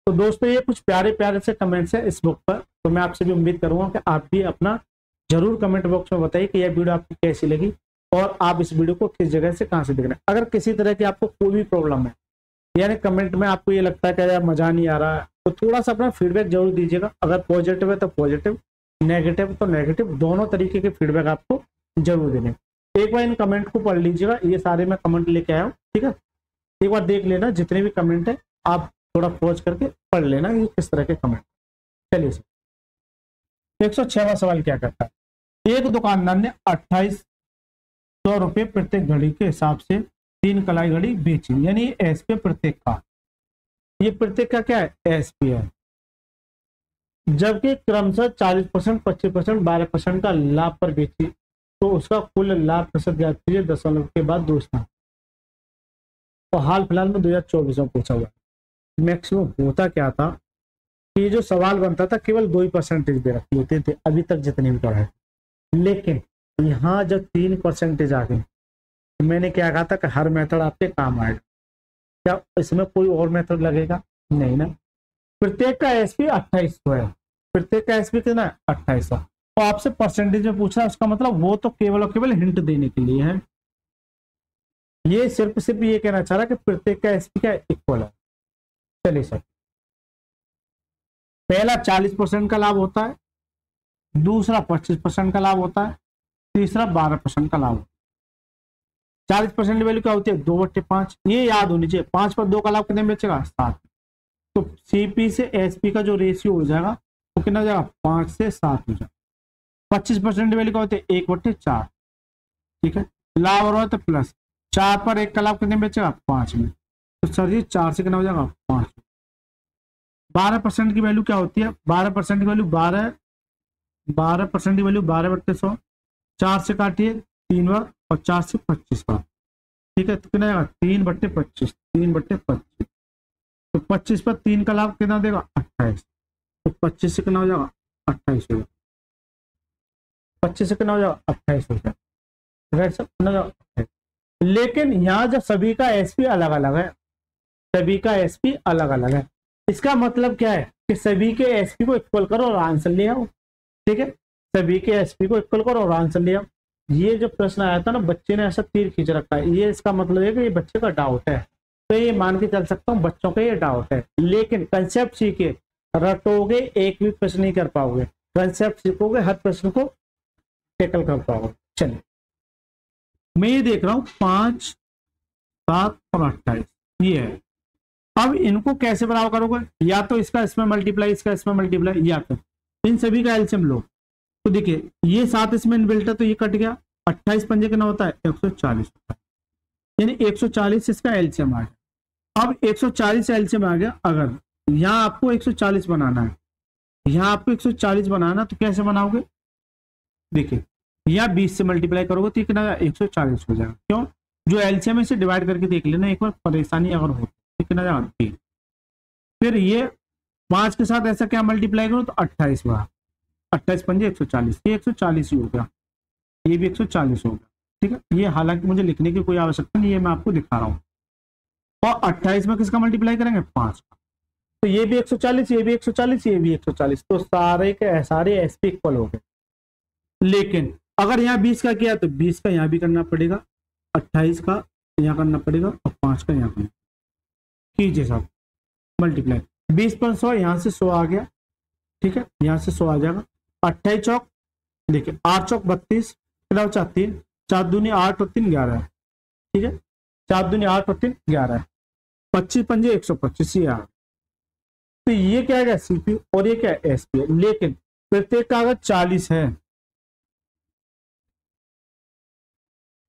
तो दोस्तों ये कुछ प्यारे प्यारे से कमेंट्स है इस बुक पर, तो मैं आपसे भी उम्मीद करूंगा कि आप भी अपना जरूर कमेंट बॉक्स में बताइए कि यह वीडियो आपको कैसी लगी और आप इस वीडियो को किस जगह से कहां से देख रहे हैं। अगर किसी तरह की आपको कोई भी प्रॉब्लम है, यानी कमेंट में आपको ये लगता है कि यार मजा नहीं आ रहा है, तो थोड़ा सा अपना फीडबैक जरूर दीजिएगा। अगर पॉजिटिव है तो पॉजिटिव, नेगेटिव तो नेगेटिव, दोनों तरीके के फीडबैक आपको जरूर देने। एक बार इन कमेंट को पढ़ लीजिएगा, ये सारे मैं कमेंट लेके आया हूँ। ठीक है, एक बार देख लेना, जितने भी कमेंट है आप थोड़ा पॉज करके पढ़ लेना ये किस तरह के कमेंट। चलिए सर, 106वां सवाल क्या कहता है? एक दुकानदार ने 2800 रुपये प्रत्येक घड़ी के हिसाब से 3 कलाई घड़ी बेची, यानी एसपी प्रत्येक का, ये प्रत्येक का क्या है? एसपी है। जबकि क्रमशः 40%, 25%, 12% का लाभ पर बेची, तो उसका कुल लाभ प्रतिशत ज्ञात कीजिए दशमलव के बाद 2 स्थान। तो हाल फिलहाल में 2024 में पूछा हुआ। मैक्सिमम होता क्या था कि जो सवाल बनता था केवल 2% दे रखी होते थे अभी तक जितने भी पढ़ाए, लेकिन यहाँ जब 3% आ गए तो मैंने क्या कहा था कि हर मेथड आपके काम आएगा। क्या इसमें कोई और मेथड लगेगा? नहीं ना। प्रत्येक का एसपी 2800 है, प्रत्येक का एसपी कितना है? 2800। तो आपसे परसेंटेज में पूछा, उसका मतलब वो तो केवल और केवल हिंट देने के लिए है। ये सिर्फ ये कहना चाह रहा कि प्रत्येक का एसपी क्या इक्वल है। चलिए सर, पहला 40% का लाभ होता है, दूसरा 25% का लाभ होता है, तीसरा 12% का लाभ होता है। 40% की वैल्यू क्या होती है? 2/5। ये याद होनी चाहिए। 5 पर 2 का लाभ कितने बेचेगा? 7। तो सीपी से एसपी का जो रेशियो हो जाएगा वो कितना हो जाएगा? 5 से 7 हो जाएगा। 25% की वैल्यू क्या होती है? 1/4। ठीक है, लाभ हो रहा है तो प्लस 4 पर 1 का लाभ कितने बेचेगा? 5 में। तो सर जी 4 से कितना हो जाएगा? 5। 12% की वैल्यू क्या होती है? 12% की वैल्यू 12% की वैल्यू 12/100। 4 से काटिए 3 बार और 4 से 25 बार। ठीक है, तो कितना आएगा? 3/25, 3/25। तो 25 पर 3 का लाभ कितना देगा? 28। तो 25 से कितना हो जाएगा 28 हो जाएगा, 25 से कितना हो जाएगा 28 हो जाएगा, राइट सर, कितना हो जाएगा 28। लेकिन यहाँ जब सभी का एसपी अलग अलग है, सभी का एसपी अलग अलग है, इसका मतलब क्या है कि सभी के एसपी को इक्वल करो और आंसर ले आओ, ठीक है, सभी के एसपी को इक्वल करो और आंसर ले आओ। ये जो प्रश्न आया था ना, बच्चे ने ऐसा तीर खींच रखा है, ये इसका मतलब है कि ये बच्चे का डाउट है, तो ये मान के चल सकता हूँ बच्चों का ये डाउट है। लेकिन कंसेप्ट सीखे, रटोगे एक भी प्रश्न नहीं कर पाओगे, कंसेप्ट सीखोगे हर प्रश्न को टैकल कर पाओगे। चलिए मैं ये देख रहा हूँ 5, 7 और 28 ये है। अब इनको कैसे बराबर करोगे, या तो इसका इसमें मल्टीप्लाई, इसका इसमें मल्टीप्लाई, या तो इन सभी का एलसीएम लो। तो देखिए ये 7 इसमें इनबिल्ट है तो ये कट गया, 28 पंजे कितना होता है 140 होता है, यानी 140 इसका एलसीएम आ गया। अब 140 एलसीएम आ गया, अगर यहाँ आपको 140 बनाना है, यहाँ आपको 140 बनाना, तो कैसे बनाओगे, देखिए यहाँ 20 से मल्टीप्लाई करोगे तो कितना 140 हो जाएगा। क्यों, जो एलसीएम है इसे डिवाइड करके देख लेना एक बार, परेशानी अगर हो कितना जाएगा 3। फिर ये 5 के साथ ऐसा क्या मल्टीप्लाई करो तो 28 हुआ, 28 पंजे 140, ये 140 ही हो गया, ये भी 140 हो गया, ठीक है। ये हालांकि मुझे लिखने की कोई आवश्यकता नहीं है, मैं आपको दिखा रहा हूँ। और 28 में किसका मल्टीप्लाई करेंगे 5 का, तो ये भी 140, ये भी 140, ये भी 140, तो सारे के सारे एसपी इक्वल हो गए। लेकिन अगर यहाँ 20 का किया तो 20 का यहाँ भी करना पड़ेगा, 28 का यहाँ करना पड़ेगा और 5 का यहाँ करना, कीजिए साहब मल्टीप्लाई, 20 पर 100, यहाँ से 100 आ गया, ठीक है, यहाँ से 100 आ जाएगा, 28 चौक, देखिए 8 चौक 32, 3, 4 दूनी 8 और 3 11 है, ठीक है, 4 दूनी 8 और 3 11 है, 25 पंजे 125 ये आ गया। तो ये क्या है सीपी और ये क्या है एसपी, लेकिन प्रत्येक का अगर 40 है,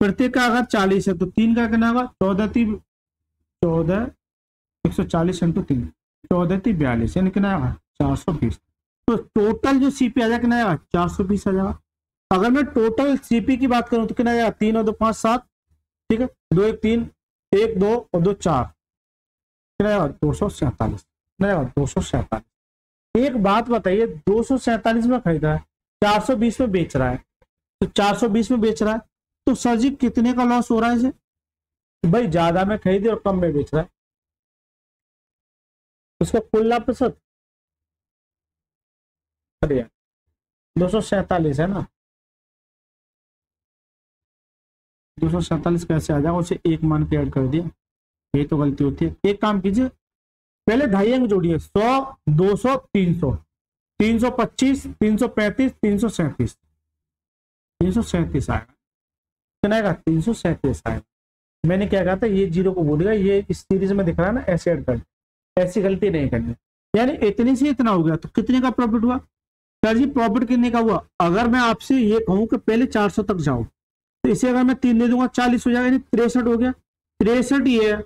प्रत्येक का अगर 40 है तो 3 का कितना होगा 14 140 इंटू 3, 14 42, यानी कितना आएगा 420। तो टोटल जो सीपी आ जाएगा कितना आएगा 420 आ जाएगा। अगर मैं टोटल सीपी की बात करूं तो कितना आएगा 3 और 2 5 7, ठीक है, 2 1 3, 1 2 और 2 4, कितना आएगा 247, कितना आएगा 247। एक बात बताइए, 247 में खरीदा है, 420 में बेच रहा है, तो 420 में बेच रहा है तो सर जी कितने का लॉस हो रहा है इसे, भाई ज्यादा में खरीदे और कम में बेच रहा है, उसका कुल लाभ प्रतिशत, अरे 247 है ना, 247 कैसे आ जाएगा, उसे एक मान के ऐड कर दिया, ये तो गलती होती है। एक काम कीजिए, पहले 2.5 अंक जोड़िए, 100 200 300, 325 335 337, 337 आएगा, कितना आएगा 337 आएगा। मैंने क्या कहा था, ये जीरो को बोलेगा, ये इस सीरीज में दिख रहा है ना, ऐसे ऐड कर, ऐसी गलती नहीं करनी, यानी इतनी से इतना हो गया, तो कितने का प्रॉफिट हुआ सर जी, प्रॉफिट कितने का हुआ। अगर मैं आपसे ये कहूं कि पहले 400 तक जाओ, तो इसे अगर मैं 3 दे दूंगा 40 हो जाएगा, यानी 63 हो गया, 63 ये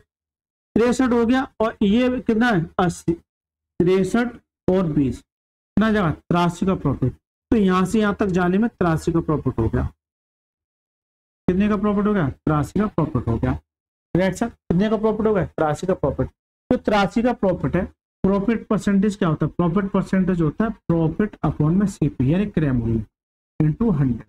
63 हो गया, और ये कितना है 80, 63 और 20 कितना जाएगा 83 का प्रॉफिट। तो यहां से यहां तक जाने में 83 का प्रॉफिट हो गया, कितने का प्रॉफिट हो गया 83 का प्रॉफिट हो गया, राइट सर, कितने का प्रॉफिट हो गया 83 का प्रॉफिट। तो 83 का प्रॉफिट है, प्रॉफिट परसेंटेज क्या होता है, प्रॉफिट परसेंटेज होता है प्रॉफिट अपॉन में सीपी, यानी क्रय मूल्य इंटू 100,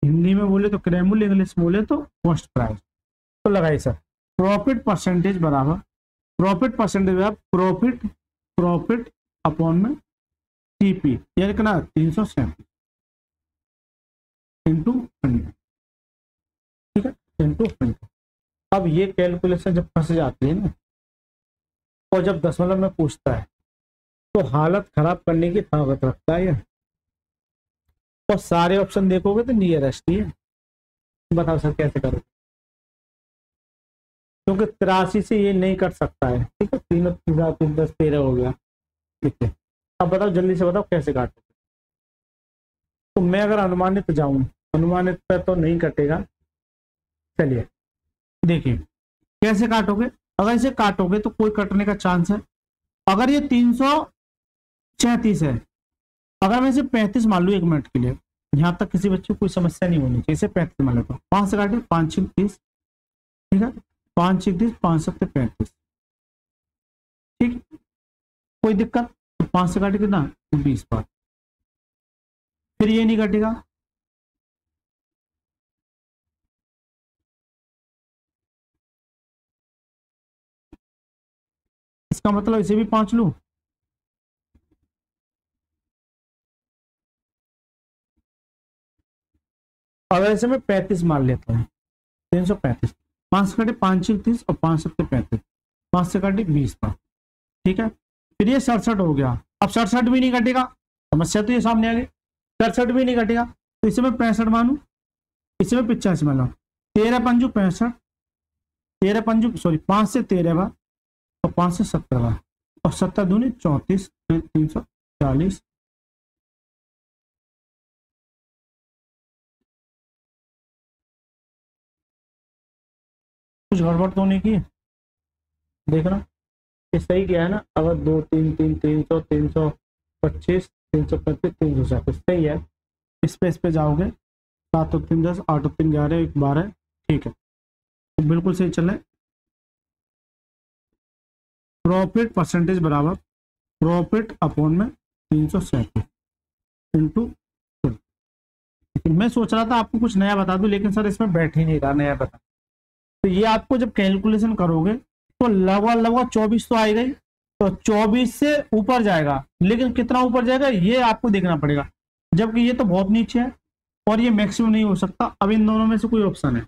हिंदी में बोले तो क्रय मूल्य, इंग्लिश में बोले तो कॉस्ट प्राइस। तो लगाइए सर, प्रॉफिट परसेंटेज बराबर प्रॉफिट अपॉन में सीपी, यानी कितना 337 इंटू 100, ठीक है, इंटू 100। अब ये कैलकुलेशन जब फंस जाती है ना, और जब दशमलव में पूछता है तो हालत खराब करने की ताकत रखता है, और सारे ऑप्शन देखोगे तो नियरेस्ट ही है। बताओ सर कैसे करोगे, क्योंकि 83 से ये नहीं कर सकता है, ठीक है, 3 और 3 10 13 हो गया, ठीक है। अब बताओ जल्दी से बताओ कैसे काटोगे। तो मैं अगर अनुमानित जाऊं, अनुमानित पे तो नहीं कटेगा, चलिए देखिए कैसे काटोगे। अगर इसे काटोगे तो कोई कटने का चांस है, अगर ये 336 है, अगर मैं इसे 35 मान लू 1 मिनट के लिए, यहां तक किसी बच्चे को कोई समस्या नहीं होनी चाहिए, इसे 35 मान लेता हूँ, 5 से काटे 5 6 30, ठीक है, 5 6 30 5 7 35, ठीक, कोई दिक्कत। 5 से काटे कितना 20 बार, फिर ये नहीं कटेगा, इसका मतलब इसे भी 5 लूं, अगर इसे मैं 35 मान लेता हूँ, 335, 5 से काटे 5 30 और 5 7 35, 5 से काटे 20 बार, ठीक है। फिर ये 67 हो गया, अब 67 भी नहीं कटेगा, समस्या तो ये सामने आ गई, 67 भी नहीं कटेगा, तो इसे मैं 65 मानू, इसे मैं 85 मानू, 13 पंजू 65, 13 पंजू सॉरी 5 से 13 बार और 5 से 17 बार, और 17 दूनी 34, 340, कुछ गड़बड़ तो नहीं की, देखना ये सही क्या है ना, अगर 2 3 3 300 325 335 337 सही है, इस पे जाओगे, 7 और 3 10, 8 और 3 11, 1 12, ठीक है, तो बिल्कुल सही चल रहा है। प्रॉफिट परसेंटेज बराबर प्रॉफिट अपॉन में 337 इंटू, मैं सोच रहा था आपको कुछ नया बता दूं, लेकिन सर इसमें बैठ ही नहीं रहा नया बता, तो ये आपको जब कैलकुलेशन करोगे तो लगभग 24 तो आएगा ही, तो 24 से ऊपर जाएगा, लेकिन कितना ऊपर जाएगा ये आपको देखना पड़ेगा, जबकि ये तो बहुत नीचे है और ये मैक्सिमम नहीं हो सकता। अब इन दोनों में से कोई ऑप्शन है,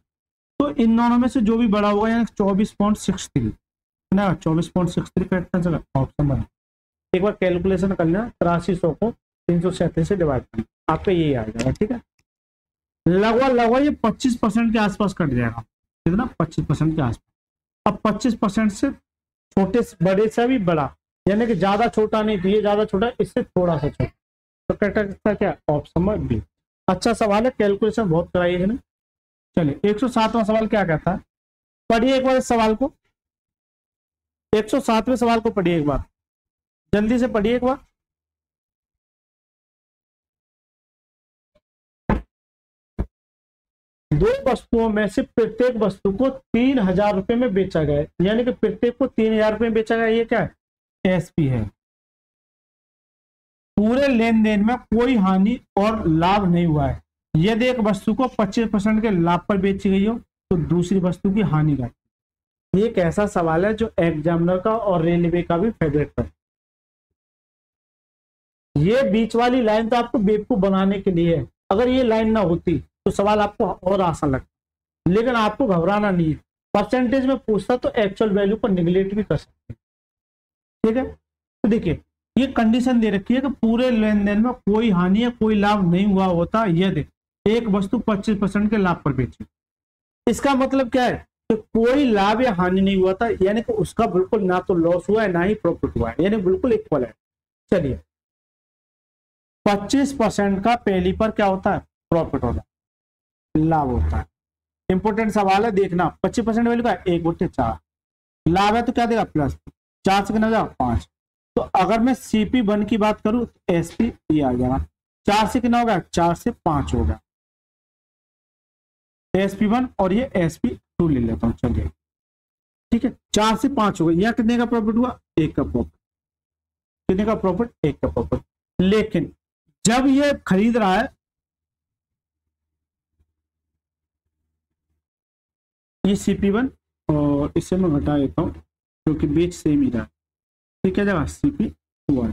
तो इन दोनों में से जो भी बड़ा होगा, यानी 24.63 ना, 24.63 का इतना जगह ऑप्शन बना, एक बार कैलकुलेशन कर लेना, 8300 को 337 से डिवाइड करना, आपका यही आ जाएगा, ठीक है। लगभग ये 25% के आसपास कट जाएगा, कितना 25% के आसपास। अब 25% से छोटे बड़े से भी बड़ा, यानी कि ज्यादा छोटा नहीं, ये ज्यादा छोटा, इससे थोड़ा सा छोटा, तो कटा क्या ऑप्शन नंबर बी। अच्छा सवाल है, कैलकुलेशन बहुत कराई है ना। चलिए 107वां सवाल क्या कहता है, पढ़िए एक बार इस सवाल को, 107वें सवाल को पढ़िए एक बार, जल्दी से पढ़िए एक बार। दो वस्तुओं में से प्रत्येक वस्तु को 3000 रुपए में बेचा गया, यानी कि प्रत्येक को 3000 रुपए में बेचा गया, ये क्या है एसपी है। पूरे लेन देन में कोई हानि और लाभ नहीं हुआ है। यदि एक वस्तु को 25% के लाभ पर बेची गई हो तो दूसरी वस्तु की हानि का। ये एक ऐसा सवाल है जो एग्जामिनर का और रेलवे का भी फेवरेट है। ये बीच वाली लाइन तो आपको बेवकूफ बनाने के लिए है, अगर ये लाइन ना होती तो सवाल आपको और आसान लगता, लेकिन आपको घबराना नहीं है। परसेंटेज में पूछता तो एक्चुअल वैल्यू पर निगलेक्ट भी कर सकते हैं, ठीक है। तो देखिए ये कंडीशन दे रखी है कि पूरे लेन देन में कोई हानि या कोई लाभ नहीं हुआ होता यदि एक वस्तु 25% के लाभ पर बेची। इसका मतलब क्या है कि कोई लाभ या हानि नहीं हुआ था, यानी कि उसका बिल्कुल ना तो लॉस हुआ है ना ही प्रॉफिट हुआ है, यानी बिल्कुल इक्वल है। चलिए 25% का पहली पर क्या होता है प्रॉफिट होता है, लाभ होता है। इंपोर्टेंट सवाल है, देखना 25% वैल्यू का 1/4 लाभ है तो क्या देगा प्लस 4 से कितना जाएगा 5। तो अगर मैं CP1 की बात करूं तो SP ये आ जाएगा, 4 से कितना होगा 4 से 5 होगा SP1, और ये SP2 ले लेता हूं, चलिए ठीक है 4 से 5 होगा। यह कितने का प्रॉफिट हुआ 1 का प्रॉफिट, कितने का प्रॉफिट 1 का प्रॉफिट। लेकिन जब ये खरीद रहा है, ये CP1 और इससे मैं घटा देता हूं क्योंकि बेच सेम ही रहा है, ठीक है जगह CP2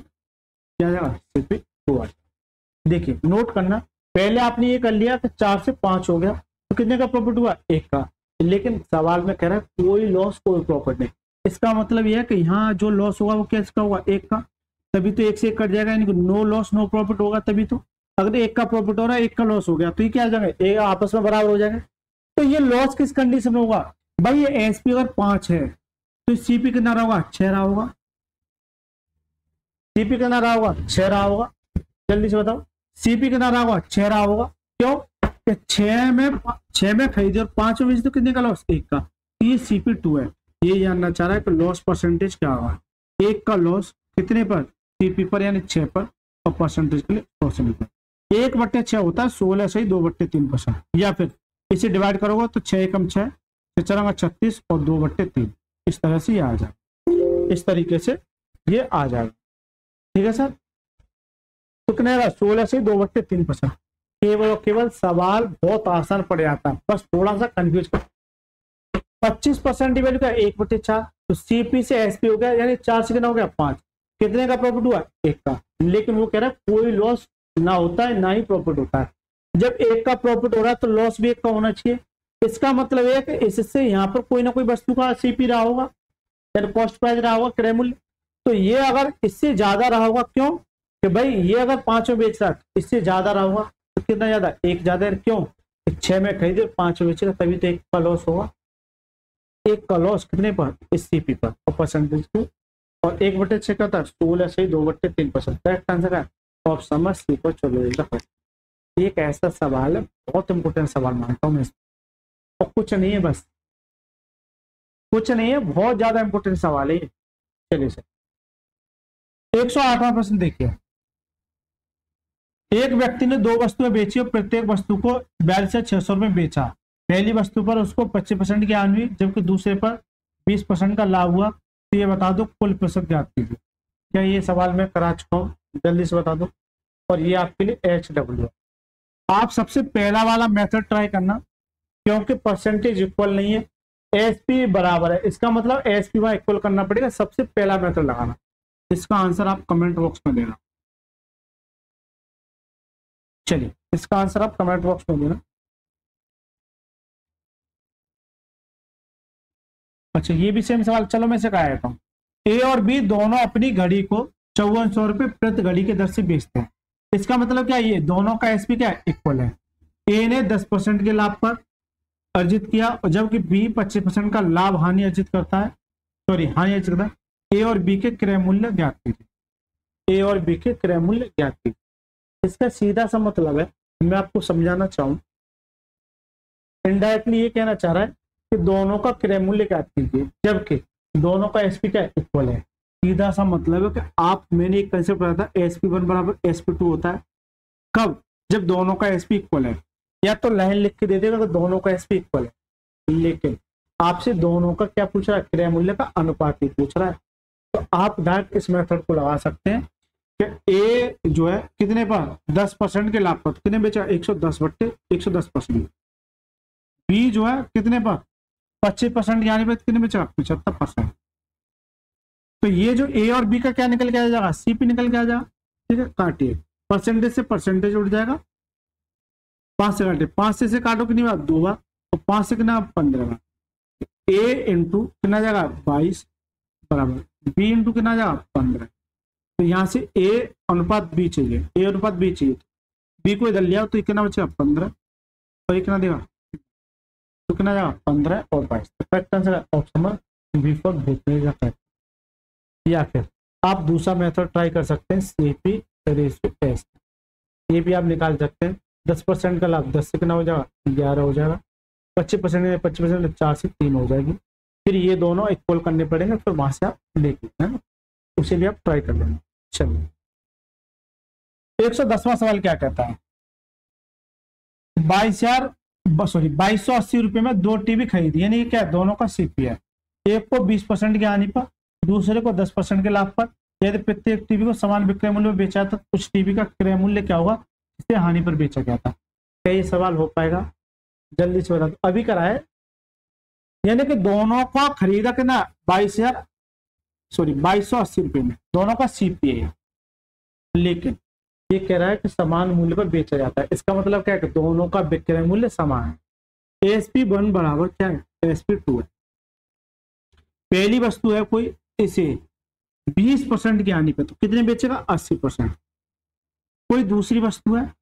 क्या जगह CP2। देखिए नोट करना, पहले आपने ये कर लिया कि 4 से 5 हो गया तो कितने का प्रॉफिट हुआ 1 का, लेकिन सवाल में कह रहा है कोई लॉस कोई प्रॉफिट नहीं। इसका मतलब यह है कि यहाँ जो लॉस होगा वो किसका होगा 1 का, तभी तो 1 से 1 कट जाएगा, यानी कि नो लॉस नो प्रॉफिट होगा तभी तो। अगर 1 का प्रॉफिट हो रहा है 1 का लॉस हो गया तो ये क्या आ जाएगा, ये आपस में बराबर हो जाएगा। तो ये लॉस किस कंडीशन में होगा भाई, ये SP अगर 5 है तो CP कितना रहा होगा 6 रहा होगा, CP कितना रहा होगा 6 रहा होगा, जल्दी से बताओ CP कितना रहा होगा 6 रहा होगा। क्यों, 6 में खरीदे और 5 में बेचे तो कितने का लॉस 1 का, ये CP2 है। ये जानना चाह रहा है कि लॉस परसेंटेज क्या होगा, 1 का लॉस कितने पर CP पर यानी 6 पर, और परसेंटेज के लिए 100 पर 1/6 होता है 16 से 2/3%, या फिर इसे डिवाइड करोगे तो 6 एकम 6 चलेगा 36 और 2/3, इस तरह से ये आ जाए, इस तरीके से ये आ जाएगा, ठीक है सर, तो कितना आएगा 16 से 2/3%। केवल और केवल सवाल बहुत आसान पड़ जाता है, बस थोड़ा सा कंफ्यूज कर। 25% की वैल्यू क्या 1/4, तो सीपी से एसपी हो गया, यानी 4 से कितना हो गया 5। कितने का प्रॉफिट हुआ 1 का, लेकिन वो कह रहा है कोई लॉस ना होता है ना ही प्रॉफिट होता है। जब 1 का प्रॉफिट हो रहा है तो लॉस भी 1 का होना चाहिए। इसका मतलब है कि इससे यहाँ पर कोई ना कोई वस्तु का सीपी रहा होगा, यानी कॉस्ट प्राइस रहा होगा, क्रय मूल्य। तो ये अगर इससे ज्यादा रहा होगा, क्यों कि भाई ये अगर 5 में बेच रहा है इससे ज्यादा रहा होगा, तो कितना ज्यादा 1 ज्यादा, क्यों 6 में खरीदे 5 में बेचेगा, तभी तो 1 का लॉस होगा। 1 का लॉस कितने पर, इस सीपी पर और परसेंटेज को, और 1/6 का था 16 से 2/3%। करेक्ट आंसर है ऑप्शन नंबर सी पर। चलो एक ऐसा सवाल है, बहुत इंपोर्टेंट सवाल मानता हूँ मैं, और कुछ नहीं है, बस कुछ नहीं है, बहुत ज्यादा इंपोर्टेंट सवाल है। चलिए सर 108वां प्रश्न देखिए। एक व्यक्ति ने 2 वस्तुएं बेची और प्रत्येक वस्तु को 42,600 रुपये बेचा। पहली वस्तु पर उसको 25% की हानि हुई, जबकि दूसरे पर 20% का लाभ हुआ। तो ये बता दो कुल प्रतिशत ज्ञात कीजिए। क्या ये सवाल मैं करा चुका हूँ, जल्दी से बता दो। और ये आपके लिए HW है। आप सबसे पहला वाला मेथड ट्राई करना, क्योंकि परसेंटेज इक्वल नहीं है, एसपी बराबर है, इसका मतलब एसपी वाई इक्वल करना पड़ेगा। सबसे पहला मेथड लगाना। इसका आंसर आप कमेंट बॉक्स में देना। चलिए इसका आंसर आप कमेंट बॉक्स में देना। अच्छा ये भी सेम सवाल, चलो मैं से कहा देता हूँ। ए और बी दोनों अपनी घड़ी को 5400 रुपये प्रति घड़ी के दर से बेचते हैं। इसका मतलब क्या, ये दोनों का एसपी क्या इक्वल है। ए ने 10% के लाभ पर अर्जित किया, और जबकि बी 25% का लाभ हानि अर्जित करता है, सॉरी हानि अर्जित करता है। ए और बी के क्रय मूल्य ज्ञात कीजिए। ए और बी के क्रय मूल्य ज्ञात कीजिए। इसका सीधा सा मतलब है, मैं आपको समझाना चाहूं, इनडायरेक्टली ये कहना चाह रहा है कि दोनों का क्रय मूल्य ज्ञात कीजिए, जबकि दोनों का एसपी क्या इक्वल है। सीधा सा मतलब है कि आप, मैंने एक कंसेप्ट पढ़ा था, SP1 बराबर SP2 होता है। कब, जब दोनों का एसपी इक्वल है। या तो लाइन लिख के दे देगा तो दोनों का एसपी इक्वल है, लेकिन आपसे दोनों का क्या पूछ रहा है, क्रय मूल्य का अनुपात ही पूछ रहा है। तो आप डायरेक्ट इस मेथड को लगा सकते हैं कि ए जो है कितने पर 10% के लाभ पर कितने बेचा 110/110%। बी जो है कितने पर 25% यानी पर कितने बेचा 75%। तो ये जो ए और बी का क्या निकल के आ जाएगा, सीपी निकल के आ जाएगा। ठीक है, काटिए, परसेंटेज से परसेंटेज उठ जाएगा, 5 से काटे, 5 से काटो कितनी बार 2 बार, तो 5 से कितना 15 बार। ए इंटू कितना जाएगा 22 बराबर बी इंटू कितना जाएगा 15। तो यहाँ से ए अनुपात बी चाहिए, ए अनुपात बी चाहिए, बी को इधर लिया तो ये कितना बचेगा 15, और ये कितना देगा, तो कितना जाएगा 15 और 22। तो correct answer option number B for भेजने का। या फिर आप दूसरा मेथड ट्राई कर सकते हैं, सीपी रेशियो एस। ये भी आप निकाल सकते हैं। 10% का लाभ 10 से कितना हो जाएगा 11 हो जाएगा, 25% 4 से 3 हो जाएगी। फिर ये दोनों इक्वल करने पड़ेंगे, फिर वहां से आप देख लेते हैं, उसे भी आप ट्राई कर लेंगे। चलिए 110वां सवाल क्या कहता है, 2280 रुपये में 2 टीवी खरीदी, यानी क्या दोनों का सीपी है। एक को 20% की हानि पर, दूसरे को 10% के लाभ पर। यदि प्रत्येक टीवी को समान विक्रय मूल्य में बेचा था, उस टीवी का क्रय मूल्य क्या होगा इसे हानि पर बेचा गया था। क्या ये सवाल हो पाएगा, जल्दी से बता दो। अभी कराए, यानी कि दोनों का खरीदा कितना 2280 रुपये में, दोनों का सीपी है, लेकिन ये कह रहा है कि समान मूल्य पर बेचा जाता है। इसका मतलब क्या है कि दोनों का विक्रय मूल्य समान है। SP1 बराबर क्या है SP2 है। पहली वस्तु है कोई, इसे 20% की हानि पे तो कितने बेचेगा 80%। कोई दूसरी वस्तु है,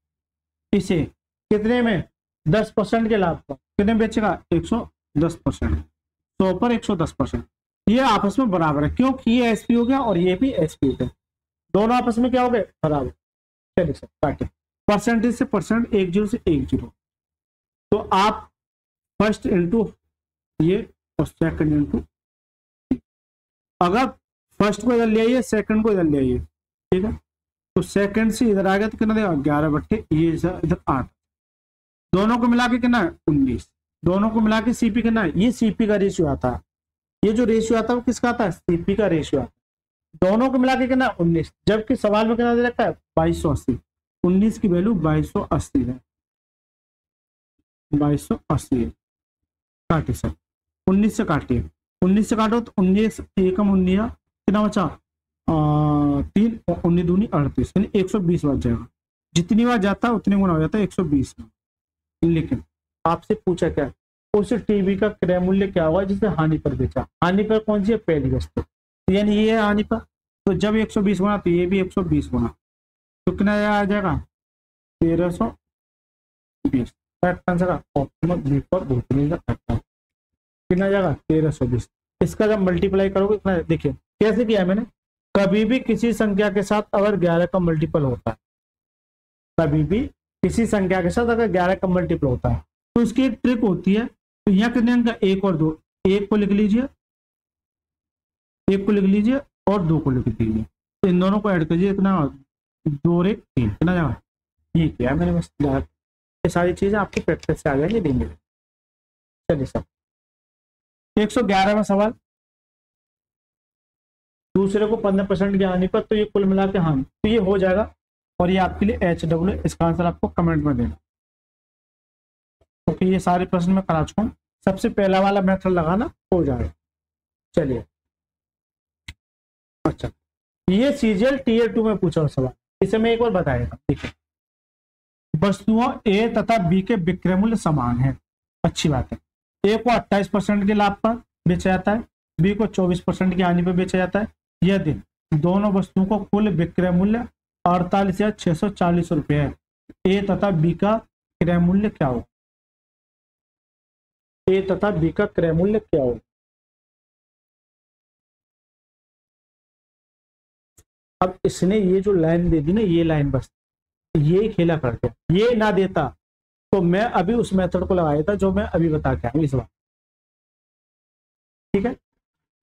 इसे कितने में 10% के लाभ पर कितने बेचेगा 110%। 100 पर 110%। ये आपस में बराबर है, क्योंकि ये एसपी हो गया और ये भी एसपी हो गया, दोनों आपस में क्या हो गए बराबर। चलिए सर काटे, परसेंटेज से परसेंट 10 से 10। तो आप फर्स्ट इंटू ये और सेकंड इंटू, अगर फर्स्ट को इधर ले आइए सेकंड को इधर ले आइए, ठीक है, तो सेकंड से इधर आ गया तो कितना देगा 11/, ये इधर 8, दोनों को मिला के कितना है 19, दोनों को मिला के सीपी कितना है, ये सीपी का रेशियो आता है। ये जो रेशियो आता है वो किसका आता है सीपी का रेशियो आता है। दोनों को मिला के कितना 19, जबकि सवाल में कितना दे रखा है 2280। 19 की वैल्यू 2280 है, 2280 है। काटिए सर, 19 से काटिए, 19 से काटो तो 19 एकम 19 कितना बचा 3, 19 दूनी 38, यानी 120 बार जाएगा। जितनी बार जाता है उतनी गुना हो जाता है 120 में। लेकिन आपसे पूछा क्या, उस टीवी का क्रय मूल्य क्या हुआ जिसे हानि पर बेचा। हानि पर कौन सी है, पहली वस्तु, यानी ये है हानि पर। तो जब 120 गुना तो ये भी 120 गुना, तो कितना आ जाएगा 1320। कितना जाएगा 1320। इसका जब मल्टीप्लाई करोगे इतना, देखिए कैसे किया है मैंने, कभी भी किसी संख्या के साथ अगर 11 का मल्टीपल होता है, कभी भी किसी संख्या के साथ अगर 11 का मल्टीपल होता है तो इसकी एक ट्रिक होती है। तो यहाँ कितने अंक, 1 और 2, 1 को लिख लीजिए, 1 को लिख लीजिए और 2 को लिख लीजिए, तो इन दोनों को ऐड कीजिए, इतना 2 और 1 3, कितना जाएगा, ये किया मैंने बस। ये सारी चीजें आपकी प्रैक्टिस से आ जाएंगी देंगे। चलिए सर 111वां सवाल, दूसरे को 15% की हानि पर, तो ये कुल मिला के हानि, तो ये हो जाएगा। और ये आपके लिए HW, इसका आंसर आपको कमेंट में देना। ओके, ये सारे प्रश्न मैं करा चुका हूँ, सबसे पहला वाला मेथड लगाना हो जाएगा। चलिए अच्छा, ये सीजीएल Tier 2 में पूछा हुआ सवाल, इसे मैं एक बार बताएगा। देखिए, वस्तुओं ए तथा बी के विक्रय मूल्य समान है, अच्छी बात है। ए को 28% के लाभ पर बेचा जाता है, बी को 24% की हानि पर बेचा जाता है। यदि दोनों वस्तुओं को कुल विक्रय मूल्य 48,640 रुपये है, ए तथा बी का क्रय मूल्य क्या हो। ए तथा बी का क्रय मूल्य क्या हो। अब इसने ये जो लाइन दे दी ना, ये लाइन बस ये खेला करते, ये ना देता तो मैं अभी उस मेथड को लगाया था जो मैं अभी बता के आया इस बार, ठीक है।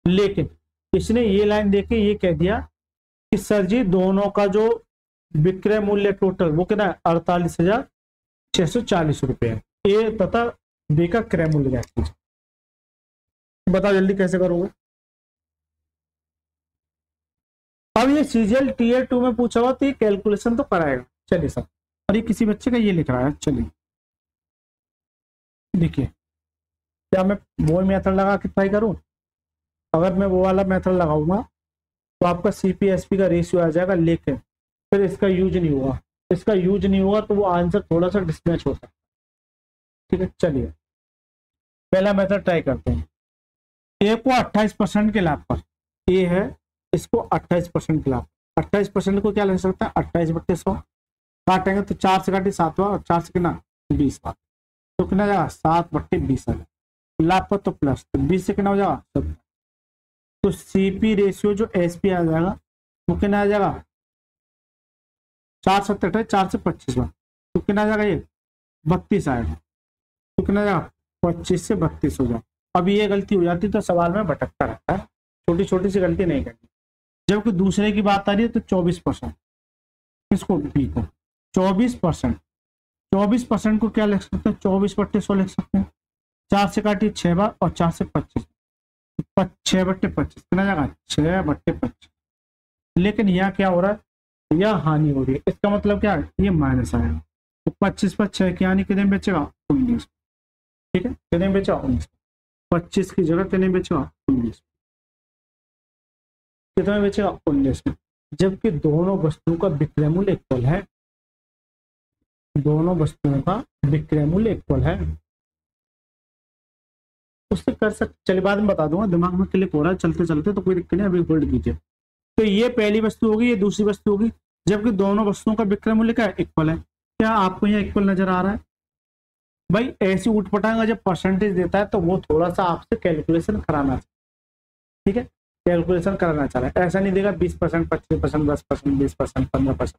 लेकिन इसने ये लाइन देके ये कह दिया कि सर जी दोनों का जो विक्रय मूल्य टोटल वो कितना है 48,640 रुपये है, ए तथा बी का क्रय मूल्य ज्ञात कीजिए। बताओ जल्दी कैसे करोगे। अब ये सीजीएल Tier 2 में पूछा हुआ तो ये कैलकुलेशन तो कराएगा। चलिए सर, और ये किसी बच्चे का ये लिख रहा है, चलिए देखिए, क्या मैं वो मेथड लगा के ट्राई करूं। अगर मैं वो वाला मेथड लगाऊंगा तो आपका CP/SP का रेशियो आ जाएगा, लेकिन फिर इसका यूज नहीं होगा, इसका यूज नहीं होगा तो वो आंसर थोड़ा सा डिस्मैच हो सकता है, ठीक है। चलिए पहला मेथड ट्राई करते हैं। ए को 28% के लाभ पर, ए है इसको 28% के लाभ, 28% को क्या लग सकता है 28/100, काटेंगे तो 4 से काटे 7 बार और 4 से कितना 20 बार, तो कितना जाएगा 7/20 आ जाएगा। लाभ पर तो प्लस, तो 20 से कितना हो जाएगा 70, तो CP रेशियो जो SP आ जाएगा वो कितना आ जाएगा 4 7 4 से 25 बार, तो कितना आ जाएगा ये 32 आएगा, तो कितना आ जाएगा 25 से 32 हो जाएगा। अब ये गलती हो जाती तो सवाल में भटकता रहता है, छोटी छोटी सी गलती नहीं करनी। जबकि दूसरे की बात आ रही है तो 24%, किसको बी को 24%, 24% को क्या लिख सकते हैं 24/100 लिख सकते हैं, 4 से काटिए 6 बार और 4 से 25, 6/25 कितना जाएगा 6/25। लेकिन यहाँ क्या हो रहा है, यह हानि हो रही है, इसका मतलब क्या है ये माइनस आएगा, तो 25 पर 6 की हानि कितने बेचेगा 19, ठीक है, कितने बेचा 19, 25 की जगह कितने बेचेगा 19, कितने बेचेगा 19 में। जबकि दोनों वस्तुओं का विक्रय मूल्य इक्वल है, दोनों वस्तुओं का विक्रय मूल्य इक्वल है, उससे कर सकते। चलिए बाद में बता दूंगा, दिमाग में क्लिक हो रहा है चलते चलते, तो कोई दिक्कत नहीं, अभी होल्ड कीजिए। तो ये पहली वस्तु होगी, ये दूसरी वस्तु होगी, जबकि दोनों वस्तुओं का विक्रय मूल्य क्या है इक्वल है। क्या आपको यहाँ इक्वल नजर आ रहा है भाई। ऐसी उठपटांगा जब परसेंटेज देता है तो वो थोड़ा सा आपसे कैलकुलेशन कराना चाहिए, ठीक है, कैलकुलेशन कराना चाह रहा है, ऐसा नहीं देगा 20%, 25%, 10%, 20%, 15%,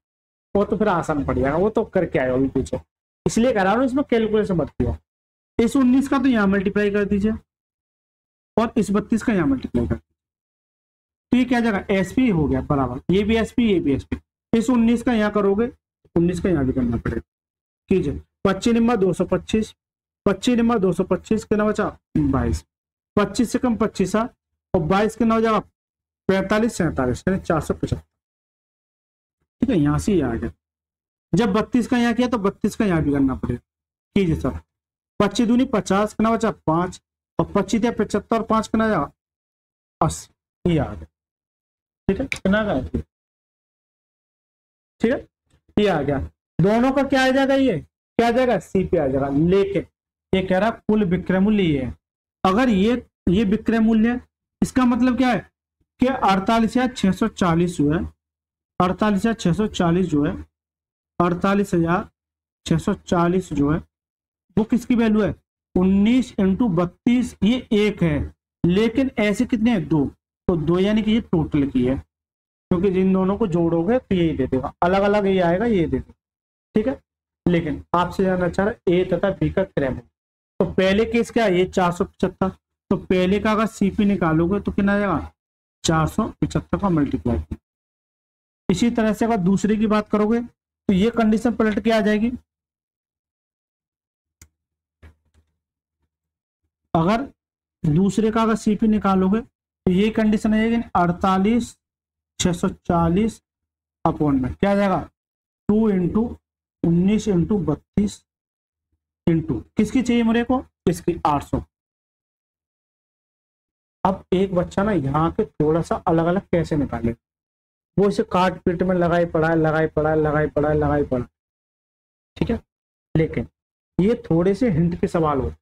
वो तो फिर आसान पड़ जाएगा, वो तो करके आएगा अभी पीछे, इसलिए करा रहा हूँ इसमें कैलकुलेशन मत किया। इस 19 का तो यहाँ मल्टीप्लाई कर दीजिए और इस 32 का यहाँ मल्टीप्लाई कर दीजिए, तो ये क्या जाएगा SP हो गया बराबर, ये भी SP ये भी SP। इस 19 का यहाँ करोगे 19 का यहाँ भी करना पड़ेगा, कीजिए 25 निम्मा 225, 25 निम्मा 225 कितना बचा 22, 25 से कम 25 और 22 कितना हो जाएगा 45 47 यानी 475। ठीक है, यहां से ये आ गया। जब 32 का यहाँ किया तो 32 का यहाँ भी करना पड़ेगा। कीजिए सर, 25 दूनी 50, कितना बचा 5, और 25 या 75 और 5 कितना जाएगा 80, ये आ गया। ठीक है, कितना आ गया, ठीक है, ये आ गया। दोनों का क्या आ जाएगा, ये क्या आ जाएगा, सी पे आ जाएगा। लेकिन ये कह रहा कुल विक्रय मूल्य ये है। अगर ये विक्रय मूल्य है, इसका मतलब क्या है कि 48,640 जो है, 48,640 जो है, 48,640 जो है वो किसकी वैल्यू है, 19 इंटू 32, ये एक है। लेकिन ऐसे कितने हैं, दो, तो दो यानी कि ये टोटल की है, क्योंकि जिन दोनों को जोड़ोगे तो यही दे देगा, अलग अलग ये आएगा, ये दे देगा। ठीक है, लेकिन आपसे जानना चाह रहा ए तथा बी का क्रय मूल्य। तो पहले केस क्या है, ये 475, तो पहले का अगर सीपी निकालोगे तो कितना आएगा, 475 का मल्टीप्लाई। इसी तरह से अगर दूसरे की बात करोगे तो ये कंडीशन पलट के आ जाएगी। अगर दूसरे का अगर सीपी निकालोगे तो ये कंडीशन आ जाएगी 48,640 अपॉन में क्या आ जाएगा 2 इंटू 19 इंटू 32 इंटू किसकी चाहिए मेरे को, इसकी 800। अब एक बच्चा ना यहाँ के थोड़ा सा अलग अलग कैसे निकाले, वो इसे काट पीट में लगाई पड़ा है, लगाई पड़ा है, लगाई पड़ा है, लगाई पड़ा। ठीक है, लेकिन ये थोड़े से हिंट के सवाल होते,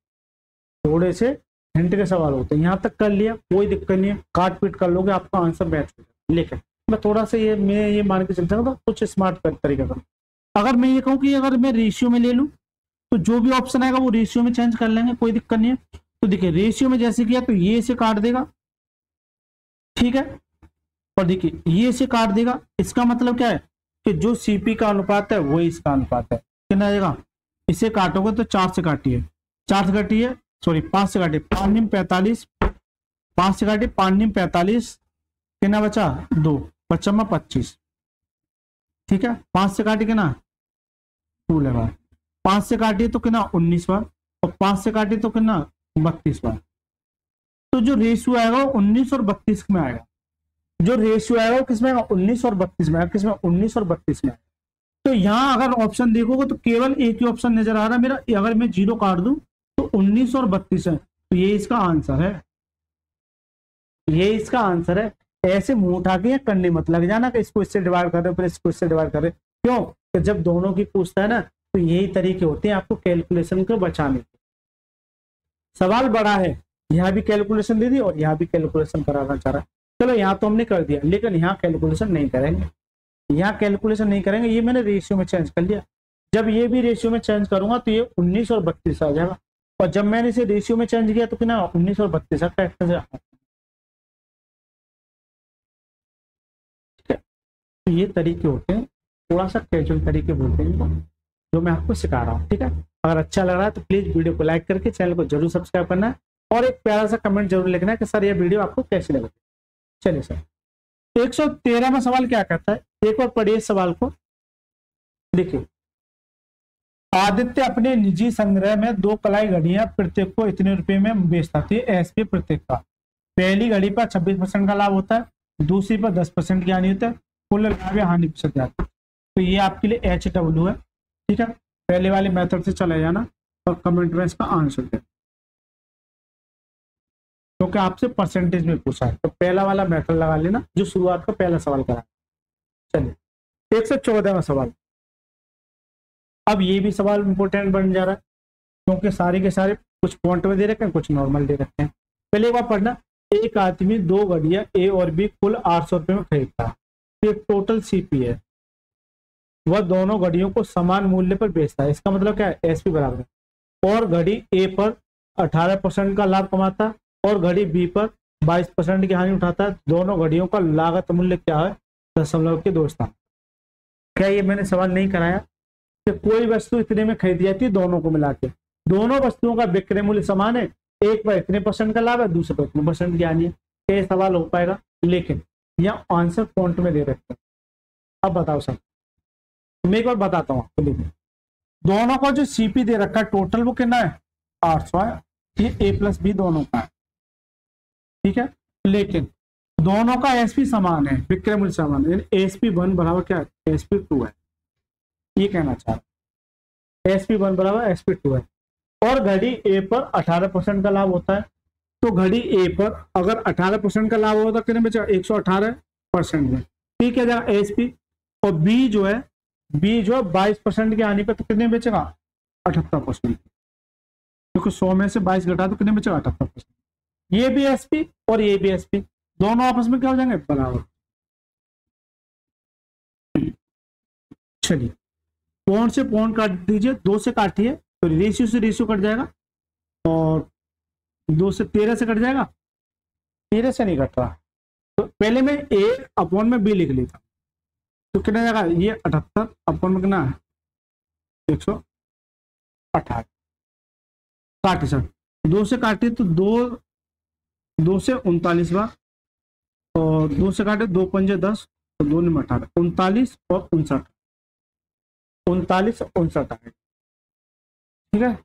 थोड़े से हिंट के सवाल होते हैं। यहाँ तक कर लिया कोई दिक्कत नहीं है, काट पीट कर लोगे आपका आंसर मैच हो जाएगा। लेकिन मैं थोड़ा सा ये मान के चलता हूँ तो कुछ स्मार्ट तरीका करूँ। अगर मैं ये कहूँ कि अगर मैं रेशियो में ले लूँ तो जो भी ऑप्शन आएगा वो रेशियो में चेंज कर लेंगे, कोई दिक्कत नहीं है। तो देखिए रेशियो में जैसे किया तो ये इसे काट देगा, ठीक है, और देखिए ये इसे काट देगा। इसका मतलब क्या है कि जो सीपी का अनुपात है वही इसका अनुपात है। कितना आएगा, इसे काटोगे तो 4 से काटिए, 4 से काटिए, सॉरी 5 से काटिए, 5 निम 45, 5 से काटिए 5 निम 45, कितना बचा 2, 55 25। ठीक है, 5 से काटिए कितना 2 लगा, 5 से काटिए तो कितना 19 बार, और 5 से काटिए तो कितना 32 बार। तो जो रेशियो आएगा 19 और 32 में आएगा, जो रेशियो आएगा वो किसमें आएगा 19 और 32 में आएगा, किसमें 19 और 32 में आएगा। तो यहाँ अगर ऑप्शन देखोगे तो केवल एक ही ऑप्शन नजर आ रहा है मेरा, अगर मैं 0 काट दूं तो 19 और 32 है, तो ये इसका आंसर है, ये इसका आंसर है। ऐसे मुंह उठा के करने मत लग जाना कि इसको इससे डिवाइड कर रहे, फिर इसको इससे डिवाइड कर रहे। क्यों कि जब दोनों की पूछता है ना तो यही तरीके होते हैं आपको कैलकुलेशन को बचाने के। सवाल बड़ा है, यहाँ भी कैलकुलेशन दे दी और यहाँ भी कैलकुलेशन कराना चाह रहा है। चलो यहाँ तो हमने कर दिया, लेकिन यहाँ कैलकुलेशन नहीं करेंगे, यहाँ कैलकुलेशन नहीं करेंगे, ये मैंने रेशियो में चेंज कर लिया। जब ये भी रेशियो में चेंज करूंगा तो ये 19 और 32 आ जाएगा, और जब मैंने इसे रेशियो में चेंज किया तो कितना 19 और 32 ठीक है। तो ये तरीके होते हैं, थोड़ा सा कैजुअल तरीके बोलते हैं जो मैं आपको सिखा रहा हूँ। ठीक है, अगर अच्छा लग रहा है तो प्लीज वीडियो को लाइक करके चैनल को जरूर सब्सक्राइब करना है, और एक प्यारा सा कमेंट जरूर लिखना है कि सर ये वीडियो आपको कैसी लगी। चलिए सर, 113वां सवाल क्या कहता है, एक बार पढ़िए सवाल को। देखिए, आदित्य अपने निजी संग्रह में 2 कलाई घड़ियां प्रत्येक को इतने रुपए में बेचता थी, एसपी प्रत्येक का। पहली घड़ी पर 26% का लाभ होता है, दूसरी पर 10% की हानि होता है, कुल लाभ या हानि प्रतिशत जाती है। तो ये आपके लिए HW है। ठीक है, पहले वाले मेथड से चले जाना और कमेंट में इसका आंसर दे, क्योंकि आपसे परसेंटेज में पूछा है तो पहला वाला मेथड लगा लेना जो शुरुआत का पहला सवाल करा। चलिए 114वां सवाल। अब ये भी सवाल इंपोर्टेंट बन जा रहा है, क्योंकि सारे के सारे कुछ पॉइंट में दे रखे हैं, कुछ नॉर्मल दे रखे हैं। पहले एक बार पढ़ना, एक आदमी 2 घड़ियां ए और बी कुल 800 रुपए में खरीदता है, तो टोटल सीपी है, वह दोनों घड़ियों को समान मूल्य पर बेचता है। इसका मतलब क्या है, एसपी बराबर है, और घड़ी ए पर 18% का लाभ कमाता है और घड़ी बी पर 22% की हानि उठाता है। दोनों घड़ियों का लागत मूल्य क्या है, 0.2 स्थान। क्या ये मैंने सवाल नहीं कराया कि कोई वस्तु इतने में खरीदी जाती है, दोनों को मिला के दोनों वस्तुओं का विक्रय मूल्य समान है, एक पर इतने % का लाभ है, दूसरे पर इतने % की हानि है, ये सवाल हो पाएगा। लेकिन यह आंसर फॉन्ट में दे रखते हैं। अब बताओ सर, मैं एक बार बताता हूँ आपको। देखिए, दोनों का जो सीपी दे रखा है टोटल वो कितना है 800 है, ये A+B दोनों का है। ठीक है, लेकिन दोनों का एसपी समान है, विक्रय मूल्य समान है, SP1 बराबर क्या है, SP2 है, ये कहना चाह रहा। SP1 बराबर SP2 है। और घड़ी ए पर 18% का लाभ होता है, तो घड़ी ए पर अगर 18% का लाभ होता है कितने बचेगा, 118% में, ठीक है जाएगा एसपी। और बी जो है 22% की हानि पर तो कितने बेचेगा, 78%, क्योंकि 100 में से 22 घटा तो कितने बचेगा, 78%। ये भी एसपी और ये भी एसपी, दोनों आपस में क्या हो जाएंगे, बराबर। चलिए पॉइंट से पॉइंट काट दीजिए, 2 से काटिए तो रेशियो से रेशियो कट जाएगा, और 2 से 13 से कट जाएगा, 13 से नहीं कट रहा, तो पहले मैं ए अपॉन में बी लिख लेता, तो कितना जाएगा, ये 78 अपॉन में कितना है, 118। काटे सर, 2 से काटे तो 2 से 39 बार, और 2 से काटे 2 पंजे 10, तो 2 में 18, 39 और 59, 39 और 59 आएगा, ठीक है,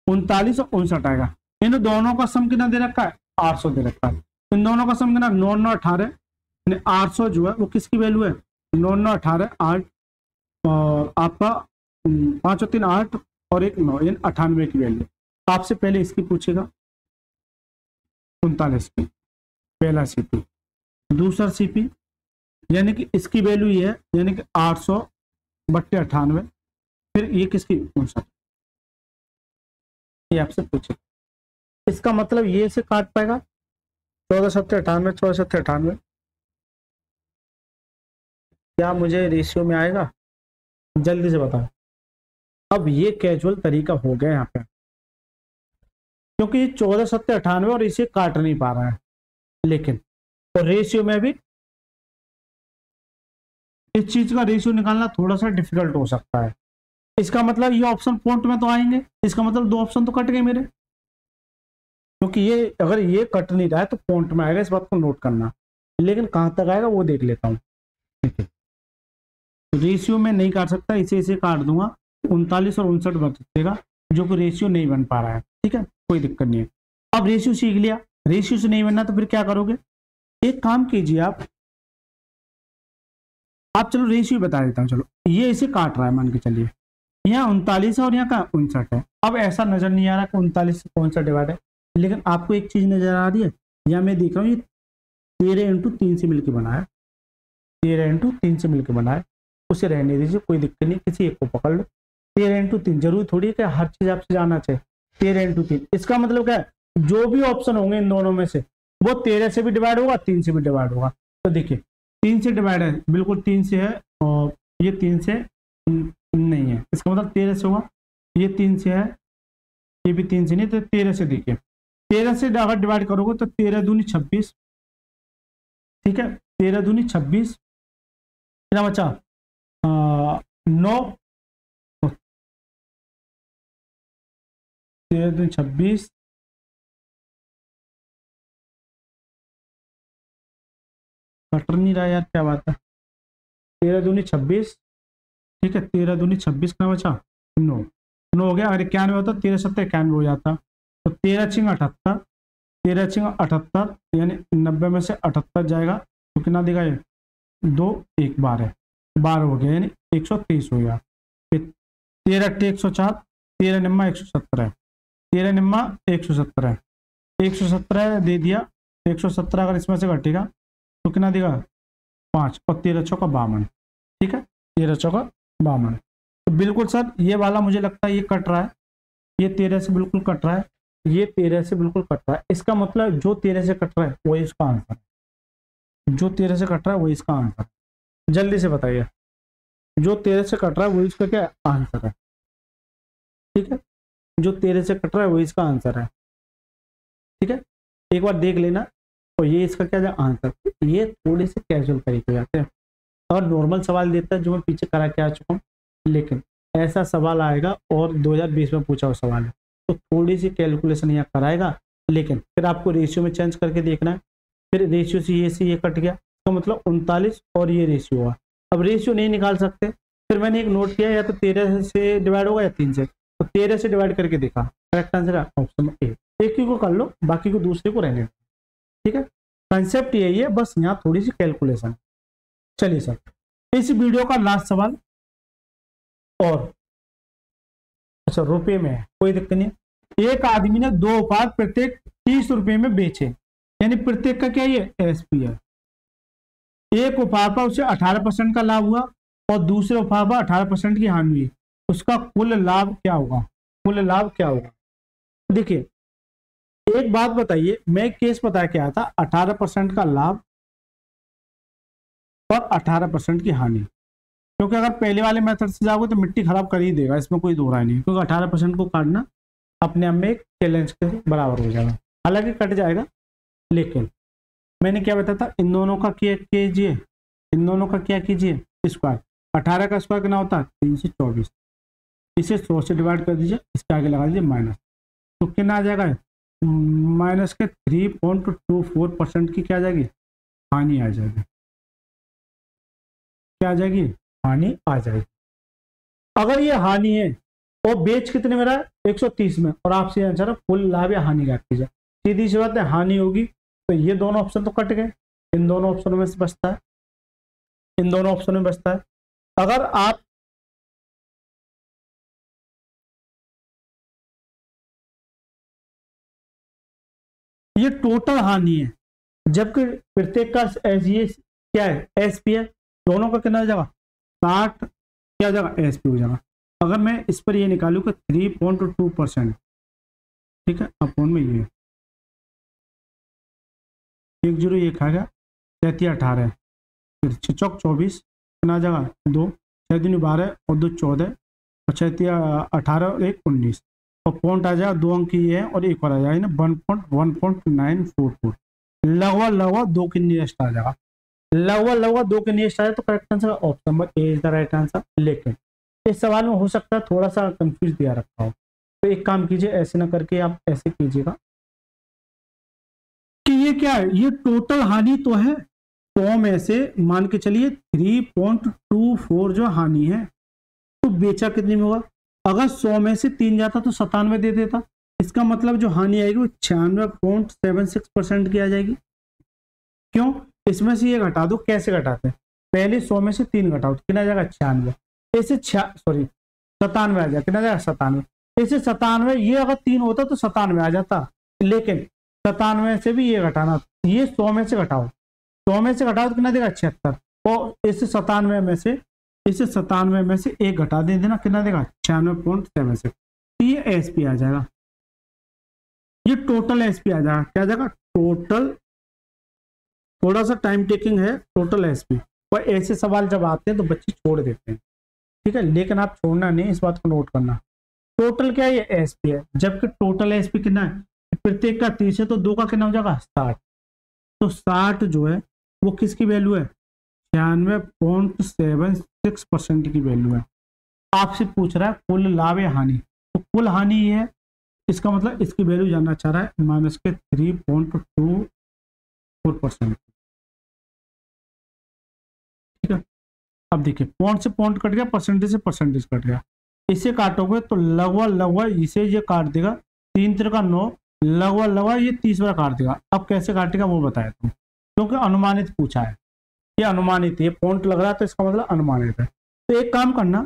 39 और 59 आएगा। इन दोनों का सम कितना दे रखा है, 800 दे रखा है। इन दोनों का सम कितना, 9 9 18, 800 जो है वो किसकी वैल्यू है, 9 9 18 8, और आपका 5 और 3 8 और 1 9, यानी 98 की वैल्यू। आपसे पहले इसकी पूछेगा 39 की, पहला सीपी, दूसरा सीपी, यानी कि इसकी वैल्यू ये है, यानी कि 800/98, फिर ये किसकी 59, ये आपसे पूछे। इसका मतलब ये से काट पाएगा 14 7 98, 14 7 98, क्या मुझे रेशियो में आएगा, जल्दी से बताओ। अब ये कैजुअल तरीका हो गया यहाँ पे, क्योंकि ये 14 7 98 और इसे काट नहीं पा रहा है, लेकिन और रेशियो में भी इस चीज का रेशियो निकालना थोड़ा सा डिफिकल्ट हो सकता है। इसका मतलब ये ऑप्शन पॉइंट में तो आएंगे, इसका मतलब 2 ऑप्शन तो कट गए मेरे, क्योंकि ये अगर ये कट नहीं रहा है तो पॉइंट में आएगा, इस बात को नोट करना। लेकिन कहां तक आएगा वो देख लेता हूँ, ठीक है। रेशियो में नहीं काट सकता, इसे काट दूंगा, 39 और 59 बचेगा, जो कि रेशियो नहीं बन पा रहा है, ठीक है, कोई दिक्कत नहीं है। अब रेशियो सीख लिया, रेशियो से नहीं बनना तो फिर क्या करोगे, एक काम कीजिए आप चलो रेशियो बता देता हूँ। चलो ये इसे काट रहा है, मान के चलिए यहाँ 39 है और यहाँ का 59 है। अब ऐसा नजर नहीं आ रहा कि 39 से 59 डिवाइड है, लेकिन आपको एक चीज नजर आ रही है, यहाँ मैं देख रहा हूँ ये 13 × 3 से मिलकर बना है, 13 × 3 से मिलकर बना है, उसे रहने दीजिए, कोई दिक्कत नहीं, किसी एक को पकड़ लो। 13 × 3 जरूरी थोड़ी है कि हर चीज आपसे जाना चाहिए। 13 × 3 इसका मतलब क्या है, जो भी ऑप्शन होंगे इन दोनों में से वो 13 से भी डिवाइड होगा, 3 से भी डिवाइड होगा। तो देखिए 3 से डिवाइड है, बिल्कुल 3 से है, और ये 3 से नहीं है, इसका मतलब 13 से होगा, ये 3 से है, ये भी 3 से नहीं, तो 13 से। देखिए 13 से अगर डिवाइड करोगे तो 13 दूनी 26, ठीक है, 13 दूनी 26, कितना बचा 9, 13 दूनी 26, कट नहीं रहा यार, क्या बात है, 13 दूनी 26, ठीक है, 13 दूनी 26 का बचा 9 हो गया। अगर 91 होता 13 7 91 हो जाता, तो 13 × 78, 13 × 78, यानी 90 में से 78 जाएगा तो कितना देगा, ये 2 1 12 12 हो गया, यानी 123 हो गया। फिर 13 × 104, 13 निम्मा 117, 13 निम्मा 117, 117 दे दिया, 117 अगर इसमें से घटेगा तो कितना देगा 5, और 13 चौका 52, ठीक है, 13 चौका 52। तो बिल्कुल सर ये वाला मुझे लगता है ये कट रहा है, ये 13 से बिल्कुल कट रहा है, ये 13 से बिल्कुल कट रहा है। इसका मतलब जो 13 से कट रहा है वही इसका आंसर है, जो 13 से कट रहा है वही इसका आंसर है। जल्दी से बताइए, जो 13 से कट रहा है वही इसका क्या आंसर है, ठीक है, जो 13 से कट रहा है वही इसका आंसर है, ठीक है, एक बार देख लेना। और ये इसका क्या है आंसर। ये थोड़े से कैजुअल तरीके जाते हैं, और नॉर्मल सवाल देता है जो मैं पीछे करा के आ चुका हूँ, लेकिन ऐसा सवाल आएगा और 2020 में पूछा हुआ सवाल है, तो थोड़ी सी कैलकुलेशन यहाँ कराएगा, लेकिन फिर आपको रेशियो में चेंज करके देखना है। फिर रेशियो से ये कट गया, तो मतलब 39 और ये रेशियो हुआ। अब रेशियो नहीं निकाल सकते, फिर मैंने एक नोट किया, या तो 13 से डिवाइड होगा या 3 से, तो 13 से डिवाइड करके देखा, करेक्ट आंसर है ऑप्शन ए। एक ही को कर लो, बाकी को दूसरे को रहने दो, ठीक है। कंसेप्ट यही है, बस यहाँ थोड़ी सी कैलकुलेशन। चलिए सर, इस वीडियो का लास्ट सवाल, और अच्छा रुपए में है, कोई दिक्कत नहीं। एक आदमी ने 2 उपहार प्रत्येक 30 रुपए में बेचे, यानी प्रत्येक का क्या ये एसपी है। एक उपहार पर उसे 18% का लाभ हुआ और दूसरे उपहार पर 18% की हानि हुई, उसका कुल लाभ क्या होगा? कुल लाभ क्या होगा? देखिए एक बात बताइए, मैं केस बता के आया था 18% का लाभ और 18% की हानि, क्योंकि अगर पहले वाले मेथड से जाओगे तो मिट्टी खराब कर ही देगा, इसमें कोई दो राय नहीं, क्योंकि 18% को काटना अपने आप में एक चैलेंज के बराबर हो जाएगा। हालांकि कट जाएगा, लेकिन मैंने क्या बताया था, इन दोनों का क्या कीजिए, इन दोनों का क्या कीजिए स्क्वायर। 18 का स्क्वायर कितना होता है 324, इसे 100 से डिवाइड कर दीजिए, इसके आगे लगा दीजिए माइनस, तो कितना आ जाएगा माइनस के 3.24% की क्या आ जाएगी हानि आ जाएगी। क्या आ जाएगी? हानि आ जाएगी। अगर ये हानि है और बेच कितने में रहा है 130 में, और आपसे आंसर है कुल लाभ या हानि ज्ञात कीजिए। सीधी सी बात है, हानि होगी तो ये दोनों ऑप्शन तो कट गए, इन दोनों ऑप्शनों में से बचता है, इन दोनों ऑप्शन में बचता है। अगर आप ये टोटल हानि है, जबकि प्रत्येक का ये क्या है एसपी है, दोनों का कितना हो जाएगा 60 क्या हो जाएगा एसपी हो जाएगा। अगर मैं इस पर ये निकालूं कि 3.2%, ठीक है, अपॉन में ये 1 0 ये खा गया, 33 18 फिर 6 चौक 24 कितना आ जाएगा 2 6 दूनी 12 और 2 14 और 6 18 और 1 19 और पॉइंट आ जाएगा 2 अंक की ये है और एक और आ जाएगा ना 1.944, लगभग 2 के नियरेस्ट आ जाएगा, लगभग 2 के नियरेस्ट आ जाए तो correct answer option number A is the right answer. लेकिन इस सवाल में हो सकता है थोड़ा सा कंफ्यूज दिया रखा हो, तो एक काम कीजिए, ऐसे ना करके आप ऐसे कीजिएगा कि ये क्या है, ये टोटल हानि तो है 100 में से मान के चलिए 3.24 जो हानि है, तो बेचा कितने में होगा? अगर 100 में से 3 जाता तो 97 दे देता, इसका मतलब जो हानि आएगी वो 96.76% की आ जाएगी। क्यों? इसमें से ये घटा दो, कैसे घटाते हैं, पहले 100 में से 3 घटाओ तो कितना जाएगा 96, ऐसे 97 आ जाएगा, कितना जाएगा 97, ऐसे 97, ये अगर 3 होता तो 97 आ जाता, लेकिन 97 से भी ये घटाना, ये 100 में से घटाओ, 100 में से घटाओ तो कितना देगा 76, और इस 97 में से इसे 97 में से एक घटा दे देना, कितना देगा 96.76, ये एसपी आ जाएगा, ये टोटल एसपी आ जाएगा। क्या आ जाएगा टोटल, थोड़ा सा टाइम टेकिंग है, टोटल एसपी। और ऐसे सवाल जब आते हैं तो बच्चे छोड़ देते हैं, ठीक है, लेकिन आप छोड़ना नहीं, इस बात को नोट करना। टोटल क्या है ये एसपी है, जबकि टोटल एसपी कितना है, प्रत्येक का 30 है तो 2 का कितना हो जाएगा 60, तो 60 जो है वो किसकी वैल्यू है 96.76% की वैल्यू है। आपसे पूछ रहा है कुल लाभ या हानि, तो कुल हानि ये है, इसका मतलब इसकी वैल्यू जानना चाह रहा है माइनस के 3.24%, ठीक है। अब देखिए पॉइंट से पॉइंट कट गया, परसेंटेज से परसेंटेज कट गया, इसे काटोगे तो लगभग इसे ये काट देगा, 3 3 का 9, लगभग ये 30 बार काट देगा। अब कैसे काटेगा वो बताया तुम, क्योंकि अनुमानित पूछा है, ये अनुमानित, ये पॉइंट लग रहा है तो इसका मतलब अनुमानित है। तो एक काम करना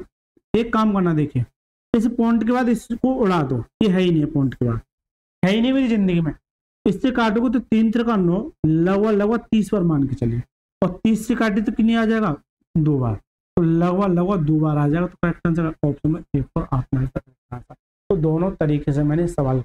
देखिए, इस पॉइंट के बाद इसको उड़ा दो, ये है ही नहीं है, पॉइंट के बाद है ही नहीं मेरी जिंदगी में, इससे काटोगे तो 3 3 का 9, लगभग 30 बार मान के चलिए, और 30 से काटे तो कितनी आ जाएगा 2 बार, तो लगभग 2 बार आ जाएगा, तो करेक्ट आंसर ऑप्शन में एक और ऑप्शन है। तो दोनों तरीके से मैंने सवाल किया।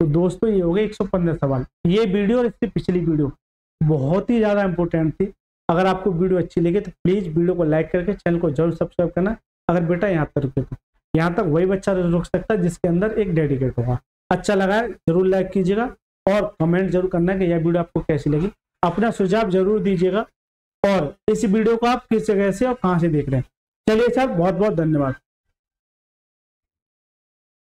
तो दोस्तों ये हो गए 115 सवाल। ये वीडियो और इससे पिछली वीडियो बहुत ही ज़्यादा इंपॉर्टेंट थी। अगर आपको वीडियो अच्छी लगी तो प्लीज़ वीडियो को लाइक करके चैनल को जरूर सब्सक्राइब करना। अगर बेटा यहाँ तक रुके तो यहाँ तक वही बच्चा रुक सकता है जिसके अंदर एक डेडिकेट होगा। अच्छा लगा है जरूर लाइक कीजिएगा और कमेंट जरूर करना कि यह वीडियो आपको कैसी लगी। अपना सुझाव जरूर दीजिएगा और इस वीडियो को आप किस जगह से और कहाँ से देख रहे हैं। चलिए सर, बहुत बहुत धन्यवाद।